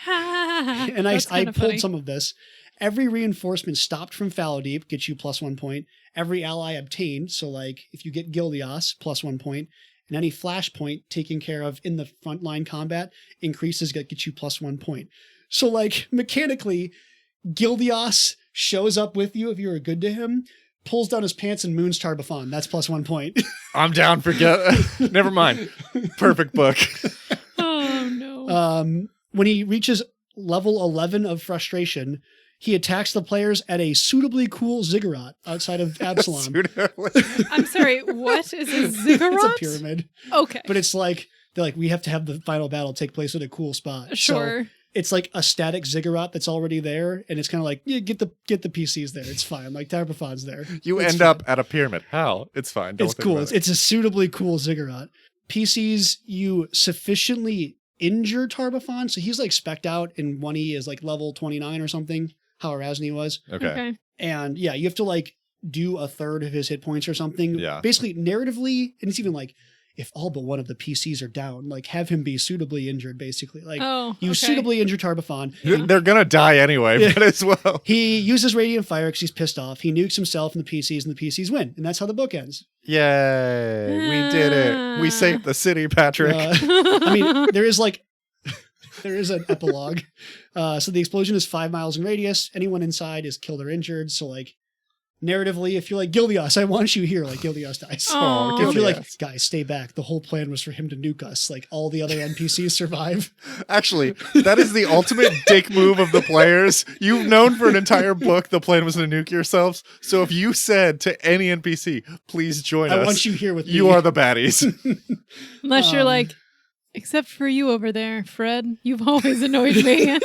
And I pulled some of this. Every reinforcement stopped from Fallow Deep gets you +1 point. Every ally obtained, so like if you get Gildias, +1 point. And any flash point taken care of in the frontline combat increases, gets you +1 point. So like mechanically, Gildias shows up with you if you're good to him, pulls down his pants and moons Tar Baphon. That's +1 point. I'm down. Never mind. Perfect book. Oh, no. When he reaches level 11 of frustration, he attacks the players at a suitably cool ziggurat outside of Absalom. I'm sorry, what is a ziggurat? It's a pyramid. Okay. But it's like, they're like, we have to have the final battle take place at a cool spot. Sure. So it's like a static ziggurat that's already there. And it's kind of like, yeah, get the PCs there. It's fine. Like Tar Baphon's there. You It's end fine. up at a pyramid. How? It's fine. Don't It's think cool. about it. It's a suitably cool ziggurat. PCs, you sufficiently injure Tar Baphon. So he's like spec'd out and 1E is like level 29 or something, how Erasni was. Okay. And yeah, you have to like do a third of his hit points or something. Yeah. Basically, narratively, and it's even like, if all but one of the PCs are down, like have him be suitably injured, basically. Like you okay. suitably injure Tar Baphon. They're gonna die anyway, Yeah. but as well. He uses Radiant Fire because he's pissed off. He nukes himself and the PCs, and the PCs win. And that's how the book ends. Yay. We did it. We saved the city, Patrick. I mean, there is an epilogue. So the explosion is 5 miles in radius. Anyone inside is killed or injured. So like narratively, if you're like, Gildias, I want you here, like Gildias dies. Aw. If you're like, Gildias. guys, stay back. The whole plan was for him to nuke us. Like all the other NPCs survive. Actually, that is the ultimate dick move of the players. You've known for an entire book the plan was to nuke yourselves. So if you said to any NPC, please join us, I want you here with me. you are the baddies. Unless you're like, except for you over there, Fred. You've always annoyed me.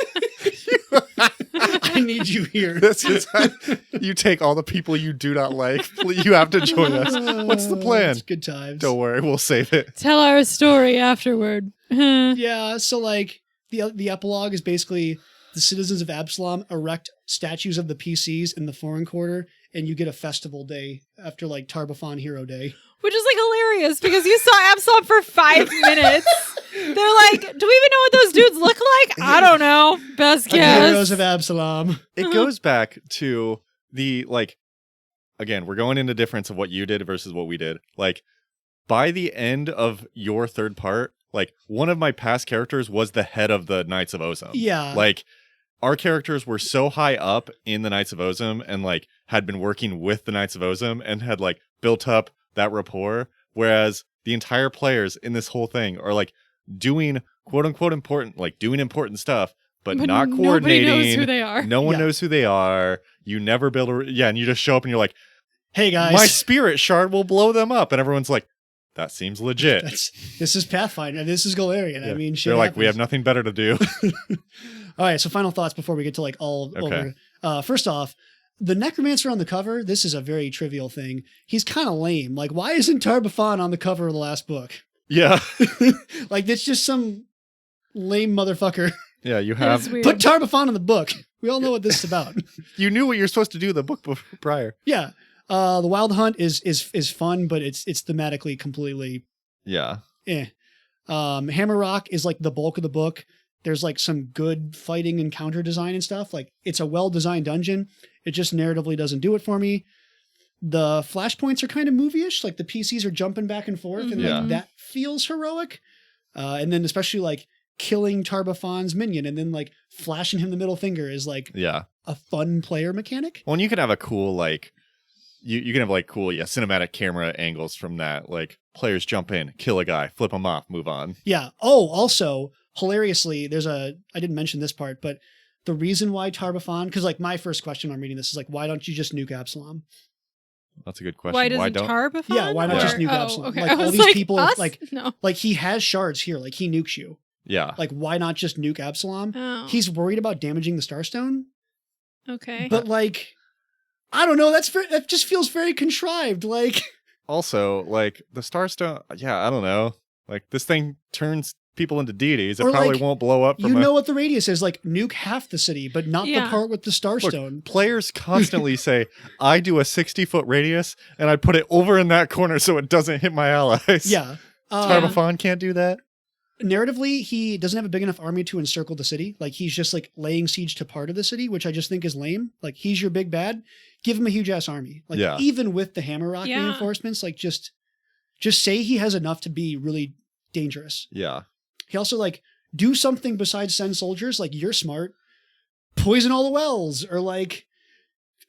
I need you here. This is how you take all the people you do not like. You have to join us. What's the plan? It's good times. Don't worry, we'll save it. Tell our story afterward. Yeah, so like the epilogue is basically the citizens of Absalom erect statues of the PCs in the foreign quarter, and you get a festival day after like Tar Baphon Hero Day. Which is like hilarious because you saw Absalom for 5 minutes. They're like, do we even know what those dudes look like? I don't know. Best Heroes guess. of Absalom. It goes back to the, like, again, we're going into difference of what you did versus what we did. Like, by the end of your third part, like, one of my past characters was the head of the Knights of Ozum. Yeah. Like, our characters were so high up in the Knights of Ozum and, like, had been working with the Knights of Ozum and had, like, built up that rapport, whereas the entire players in this whole thing are, like, doing quote-unquote important, like, doing important stuff, but But not nobody coordinating. knows who they are. No one Yeah. knows who they are. You never build and you just show up and you're like, Hey guys, my spirit shard will blow them up. And everyone's like, that seems legit. this is Pathfinder. This is Galarian. Yeah. I mean, shit They're like, we have happens. nothing better to do. All right, so final thoughts before we get to like all Okay. over. First off, the necromancer on the cover, this is a very trivial thing. He's kind of lame. Like, why isn't Tar Baphon on the cover of the last book? Yeah. Like, it's just some lame motherfucker. Yeah, you It have. is weird. Put Tar Baphon in the book. We all know what this is about. You knew what you're supposed to do the book prior. Yeah. The Wild Hunt is fun, but it's thematically completely Yeah. Hammer Rock is like the bulk of the book. There's like some good fighting and counter design and stuff. Like, it's a well-designed dungeon. It just narratively doesn't do it for me. The flashpoints are kind of movie-ish. Like, the PCs are jumping back and forth, and Yeah. like that feels heroic. And then especially like killing Tar Baphon's minion and then like flashing him the middle finger is like Yeah. a fun player mechanic. Well, and you can have a cool, like, you can have, like, cool, cinematic camera angles from that. Like, players jump in, kill a guy, flip him off, move on. Yeah. Oh, also, hilariously, I didn't mention this part, but the reason why Tar Baphon, because like my first question when I'm reading this is like, why don't you just nuke Absalom? That's a good question. Why doesn't Tar Baphon? Yeah, why not just nuke Oh, Absalom? okay. Like, I all was these like, people, us? like- no. Like, he has shards here. Like, he nukes you. Yeah. Like, why not just nuke Absalom? Oh, He's worried about damaging the Starstone, okay. but like, I don't know. That just feels very contrived. Like, Also, like, the Starstone, I don't know. Like, this thing turns people into deities. It Or, probably like, won't blow up you from know what the radius is. Like, nuke half the city, but not the Yeah. part with the Starstone. Players constantly say, I do a 60-foot radius, and I put it over in that corner so it doesn't hit my allies. Yeah. Tar Yeah. Baphon can't do that? Narratively, he doesn't have a big enough army to encircle the city. Like, he's just like laying siege to part of the city, which I just think is lame. Like, he's your big bad. Give him a huge ass army. Like, Yeah. even with the Hammer Rock Yeah. reinforcements, like just say he has enough to be really dangerous. Yeah. He also like do something besides send soldiers. Like, you're smart. Poison all the wells, or like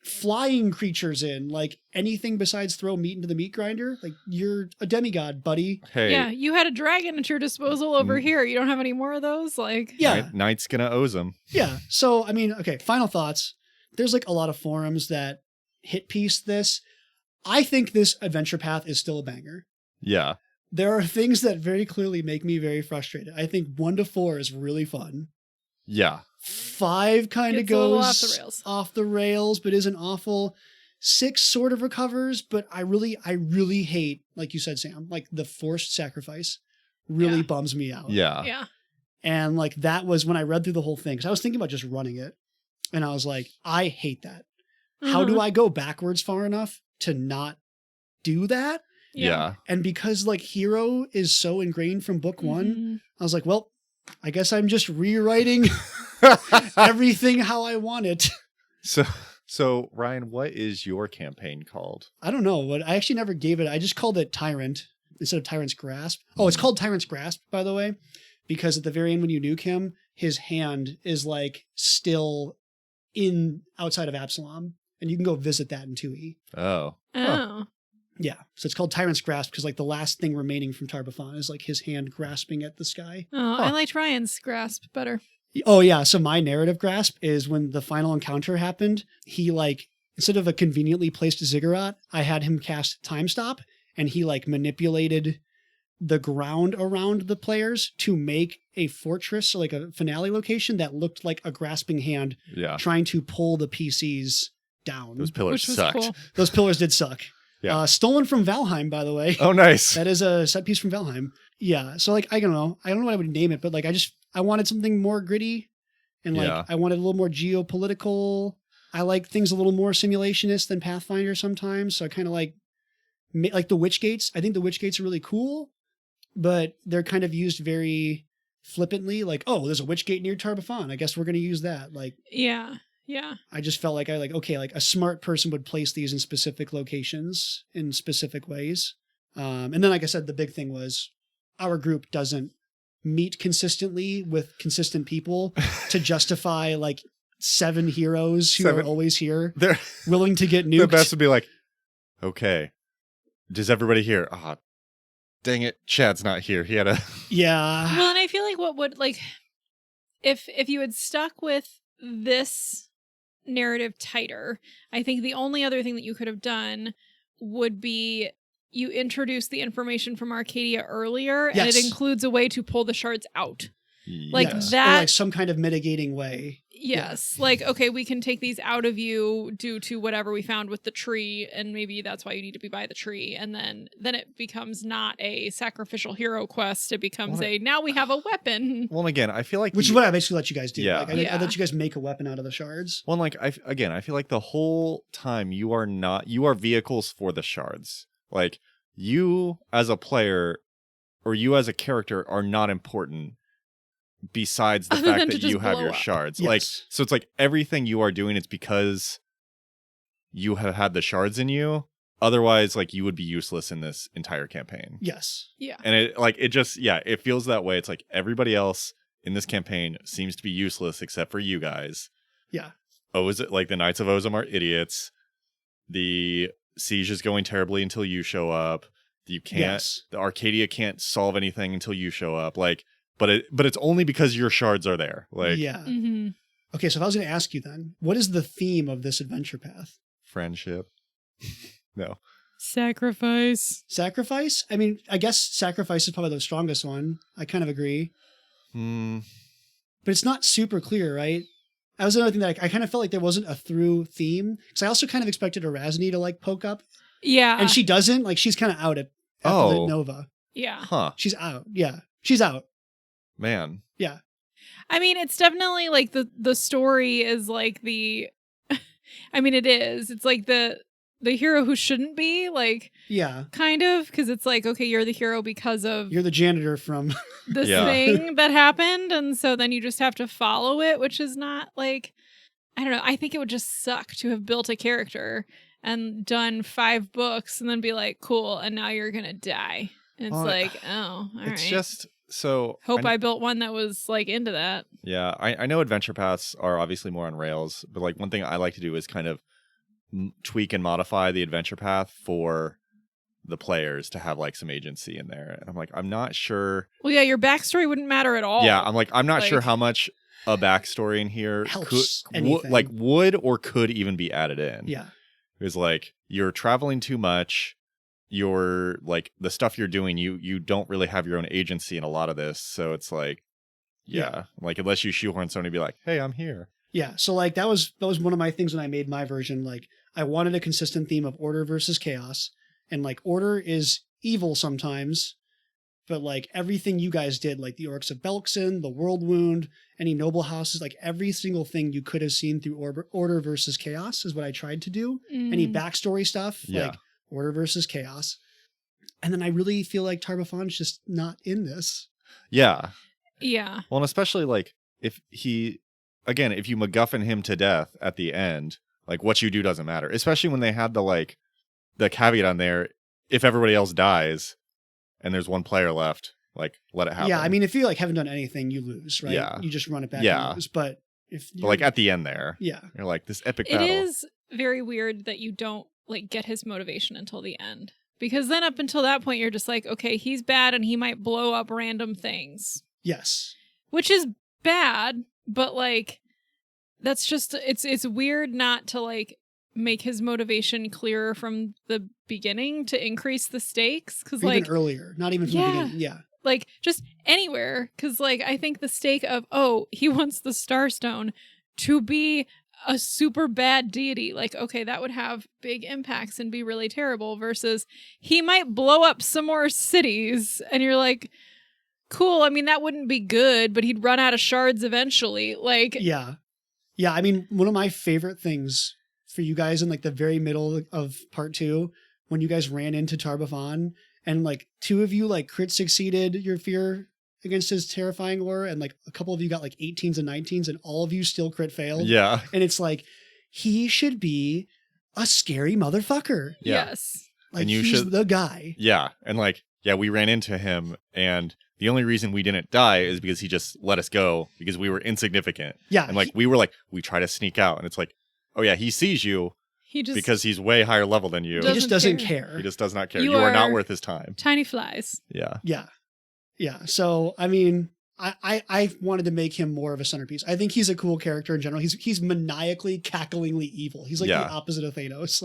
flying creatures in, like anything besides throw meat into the meat grinder. Like, you're a demigod, buddy. Hey, Yeah, you had a dragon at your disposal over Mm. here. You don't have any more of those? Like, Yeah. Knight's gonna ose him. Yeah. So, I mean, okay, final thoughts. There's like a lot of forums that hit piece this. I think this adventure path is still a banger. Yeah. There are things that very clearly make me very frustrated. I think 1 to 4 is really fun. Yeah. 5 kind of Gets a little goes off the rails. off the rails, but isn't awful. 6 sort of recovers, but I really hate, like you said, Sam, like the forced sacrifice really Yeah. bums me out. Yeah. yeah. And like, that was when I read through the whole thing, because I was thinking about just running it. And I was like, I hate that. How do I go backwards far enough to not do that? Yeah. And because like hero is so ingrained from book 1, Mhm. I was like, well, I guess I'm just rewriting everything how I want it. So Ryan, what is your campaign called? I don't know, but I actually never gave it. I just called it Tyrant instead of Tyrant's Grasp. Oh, it's called Tyrant's Grasp, by the way, because at the very end when you nuke him, his hand is like still in outside of Absalom, and you can go visit that in 2E. Oh. Oh. Yeah, so it's called Tyrant's Grasp because like the last thing remaining from Tar Baphon is like his hand grasping at the sky. Oh, I liked Ryan's grasp better. Oh yeah, so my narrative grasp is when the final encounter happened, he like, instead of a conveniently placed ziggurat, I had him cast Time Stop, and he like manipulated the ground around the players to make a fortress, like a finale location that looked like a grasping hand Yeah. trying to pull the PCs down. Those pillars Which was sucked. cool. Those pillars did suck. Yeah. Stolen from Valheim, by the way. Oh, nice. That is a set piece from Valheim. Yeah. So like, I don't know what I would name it, but like, I wanted something more gritty, and like, Yeah. I wanted a little more geopolitical. I like things a little more simulationist than Pathfinder sometimes. So I kind of like the Witch Gates. I think the Witch Gates are really cool, but they're kind of used very flippantly. Like, oh, there's a Witch Gate near Tar Baphon. I guess we're going to use that. Like, Yeah. Yeah. I just felt like okay, like a smart person would place these in specific locations in specific ways. And then, like I said, the big thing was our group doesn't meet consistently with consistent people to justify like 7 heroes who are always here, They're, willing to get nuked. the best would be like, okay, does everybody here? Ah, dang it, Chad's not here. He had a Yeah. Well, and I feel like what would like if you had stuck with this narrative tighter, I think the only other thing that you could have done would be you introduce the information from Arcadia earlier, and it includes a way to pull the shards out. Like that, or like some kind of mitigating way. Yes. Yeah. Like, okay, we can take these out of you due to whatever we found with the tree, and maybe that's why you need to be by the tree. And then it becomes not a sasacrificial hero quest. It becomes now we have a weapon. Well, again, I feel like which is what I basically let you guys do. Yeah. Like, I let you guys make a weapon out of the shards. Well, like I feel like the whole time you are vehicles for the shards. Like you as a player or you as a character are not important. Besides the fact that you have your shards. Yes. Like, so it's like everything you are doing, it's because you have had the shards in you. Otherwise, like, you would be useless in this entire campaign. Yes. Yeah. And it feels that way. It's like everybody else in this campaign seems to be useless except for you guys. Yeah. Like the Knights of Ozum are idiots. The siege is going terribly until you show up. You can't, the Arcadia can't solve anything until you show up. Like, But it's only because your shards are there. Like, yeah. Mm-hmm. Okay, so if I was going to ask you then, what is the theme of this adventure path? Friendship. No. Sacrifice. Sacrifice? I mean, I guess sacrifice is probably the strongest one. I kind of agree. But it's not super clear, right? That was another thing that I kind of felt like there wasn't a through theme. Because I also kind of expected Erasne to like poke up. Yeah. And she doesn't. Like, she's kind of out at Nova. Yeah. Huh. She's out. Yeah. She's out. Man. Yeah. I mean, it's definitely like the story is like the I mean, it is. It's like the hero who shouldn't be, like, yeah, kind of, because it's like, okay, you're the hero because of you're the janitor from this thing that happened, and so then you just have to follow it, which is not like, I don't know. I think it would just suck to have built a character and done 5 books and then be like, cool, and now you're gonna die. And it's like, oh, all right. It's just. So hope I built one that was like into that. Yeah, I know adventure paths are obviously more on rails, but like one thing I like to do is kind of tweak and modify the adventure path for the players to have like some agency in there. And I'm like, I'm not sure. Well, yeah, your backstory wouldn't matter at all. Yeah, I'm not sure how much a backstory in here would or could even be added in. Yeah, it was like you're traveling too much. You're like the stuff you're doing, you don't really have your own agency in a lot of this. So it's like, like unless you shoehorn somebody, be like, hey, I'm here. Yeah. So like that was one of my things when I made my version. Like I wanted a consistent theme of order versus chaos, and like order is evil sometimes, but like everything you guys did, like the Orcs of Belkson, the World Wound, any noble houses, like every single thing you could have seen through order versus chaos is what I tried to do. Any backstory stuff, like order versus chaos. And then I really feel like Tar Baphon's just not in this. Yeah. Yeah. Well, and especially like if you MacGuffin him to death at the end, like what you do doesn't matter. Especially when they had the caveat on there, if everybody else dies and there's one player left, like let it happen. Yeah, I mean, if you like haven't done anything, you lose, right? Yeah. You just run it back and lose. But like at the end there, yeah, you're like this epic battle. It is very weird that you don't like get his motivation until the end, because then up until that point you're just like, okay, he's bad and he might blow up random things. Yes, which is bad, but like that's just it's weird not to like make his motivation clearer from the beginning to increase the stakes, because like earlier, not even from the beginning. Yeah, like just anywhere, because like I think the stake of he wants the Starstone to be a super bad deity, like, okay, that would have big impacts and be really terrible, versus he might blow up some more cities and you're like, cool, I mean, that wouldn't be good, but he'd run out of shards eventually. Like, yeah, I mean, one of my favorite things for you guys in like the very middle of part 2, when you guys ran into Tar Baphon and like 2 of you like crit succeeded your fear against his terrifying aura, and like a couple of you got like 18s and 19s, and all of you still crit failed. Yeah. And it's like, he should be a scary motherfucker. Yeah. Yes. Like, and he's the guy. Yeah. And like, yeah, we ran into him, and the only reason we didn't die is because he just let us go because we were insignificant. Yeah. And like, we try to sneak out, and it's like, oh yeah, he sees you. He just, because he's way higher level than you. He just doesn't care. He just does not care. You are not worth his time. Tiny flies. Yeah. Yeah. Yeah. So, I mean, I wanted to make him more of a centerpiece. I think he's a cool character in general. He's maniacally, cacklingly evil. He's like the opposite of Thanos.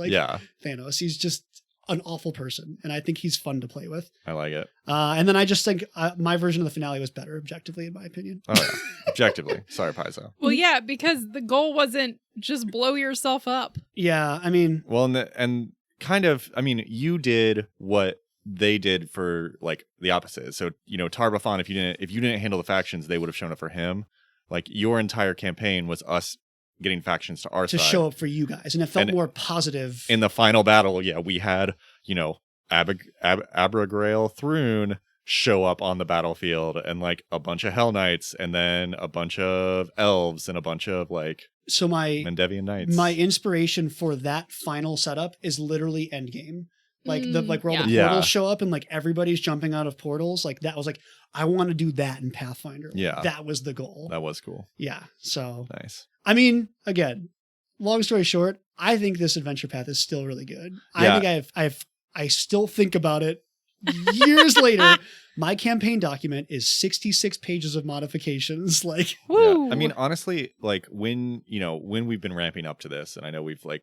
Thanos. He's just an awful person, and I think he's fun to play with. I like it. And then I just think my version of the finale was better, objectively, in my opinion. Oh yeah, objectively. Sorry, Paizo. Well, yeah, because the goal wasn't just blow yourself up. Yeah, I mean, well, and kind of, I mean, you did what they did for like the opposite. So Tar Baphon, if you didn't handle the factions, they would have shown up for him. Like your entire campaign was us getting factions to our side to show up for you guys, and it felt more positive. In the final battle, we had Abragrail Thrune show up on the battlefield, and like a bunch of Hell Knights, and then a bunch of elves, and a bunch of like Mendevian Knights. My inspiration for that final setup is literally Endgame. Like where all the portals show up and like everybody's jumping out of portals. Like that was like, I want to do that in Pathfinder. Yeah. That was the goal. That was cool. Yeah. So nice. I mean, again, long story short, I think this adventure path is still really good. Yeah. I think I still think about it years later. My campaign document is 66 pages of modifications. Like, woo. Yeah. I mean, honestly, like when we've been ramping up to this, and I know we've like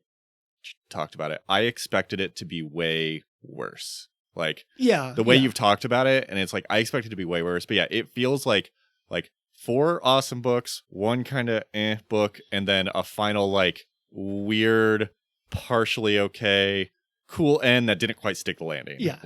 talked about it, I expected it to be way worse. Like, the way you've talked about it, and it's like I expected it to be way worse. But yeah, it feels like 4 awesome books, 1 kind of book, and then a final like weird, partially okay, cool end that didn't quite stick the landing. Yeah.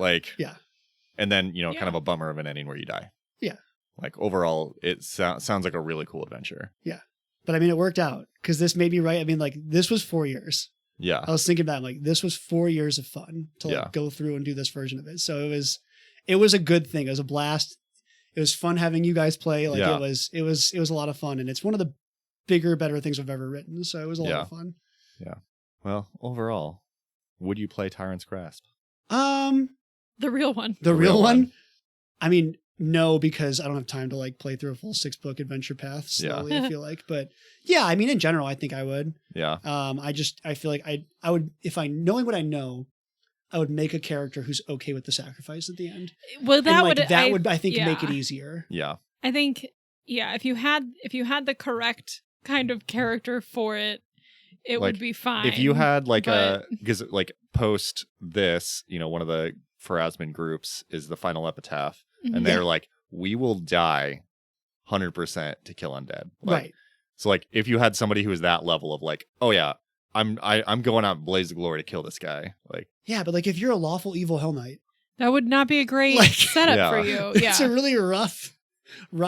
And then kind of a bummer of an ending where you die. Yeah. Like overall, it sounds like a really cool adventure. Yeah. But I mean, it worked out because this made me right. I mean, like this was 4 years. Yeah. I was thinking about like this was 4 years of fun to like go through and do this version of it. So it was a good thing. It was a blast. It was fun having you guys play. Like it was a lot of fun, and it's one of the bigger, better things I've ever written. So it was a lot of fun. Yeah. Well, overall, would you play Tyrant's Grasp? The real one. The real one? I mean, no, because I don't have time to like play through a full 6-book adventure path slowly, I feel like. But yeah, I mean, in general, I think I would. Yeah. I feel like I would, if I knowing what I know, I would make a character who's okay with the sacrifice at the end. Well, that would I think make it easier. Yeah. I think if you had the correct kind of character for it, it would be fine. If you had like because like post this, one of the Pharasmin groups is the Final Epitaph, and they're like, we will die 100% to kill undead. Like, right. So like if you had somebody who was that level of like, oh yeah, I'm going out Blaze of Glory to kill this guy. Like, yeah, but like if you're a lawful evil Hell Knight, that would not be a great setup for you. Yeah. It's a really rough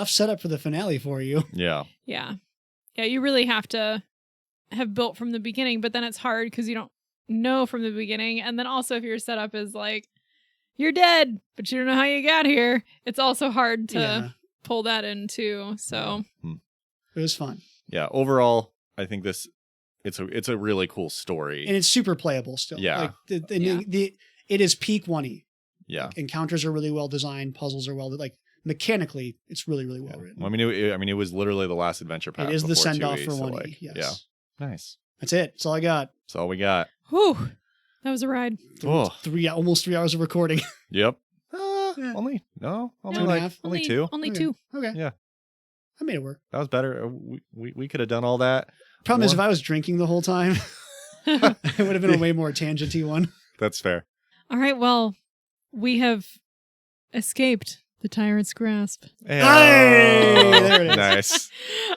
setup for the finale for you. Yeah. Yeah. Yeah, you really have to have built from the beginning, but then it's hard because you don't know from the beginning. And then also if your setup is like, you're dead, but you don't know how you got here, it's also hard to pull that in too. So it was fun. Yeah. Overall, I think it's a really cool story. And it's super playable still. Yeah. Like it is peak 1E. Yeah. Encounters are really well designed. Puzzles are mechanically, it's really, really well written. Well, I mean, it was literally the last adventure path. It is the send off 2E, for 1E. Like, yes. Yeah. Nice. That's it. That's all I got. That's all we got. Whew. That was a ride. Almost 3 hours of recording. Yep. Only 2. Only 2. Okay. Yeah. I made it work. That was better. We could have done all that. Problem is, if I was drinking the whole time, it would have been a way more tangenty one. That's fair. All right. Well, we have escaped the Tyrant's grasp. Hey, there it is. Nice.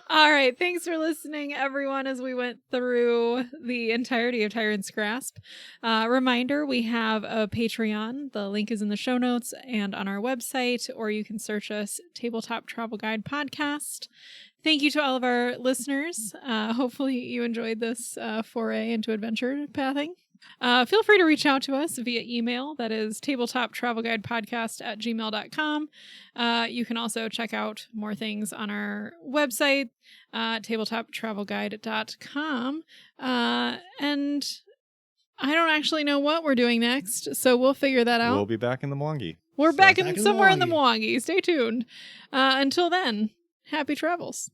All right. Thanks for listening, everyone, as we went through the entirety of Tyrant's Grasp. Reminder, we have a Patreon. The link is in the show notes and on our website, or you can search us Tabletop Travel Guide Podcast. Thank you to all of our listeners. Hopefully you enjoyed this foray into adventure pathing. Feel free to reach out to us via email. That is tabletoptravelguidepodcast@gmail.com. You can also check out more things on our website, tabletoptravelguide.com. And I don't actually know what we're doing next, so we'll figure that out. We'll be back in the Mwangi. We're back in somewhere in the Mwangi. Stay tuned. Until then, happy travels.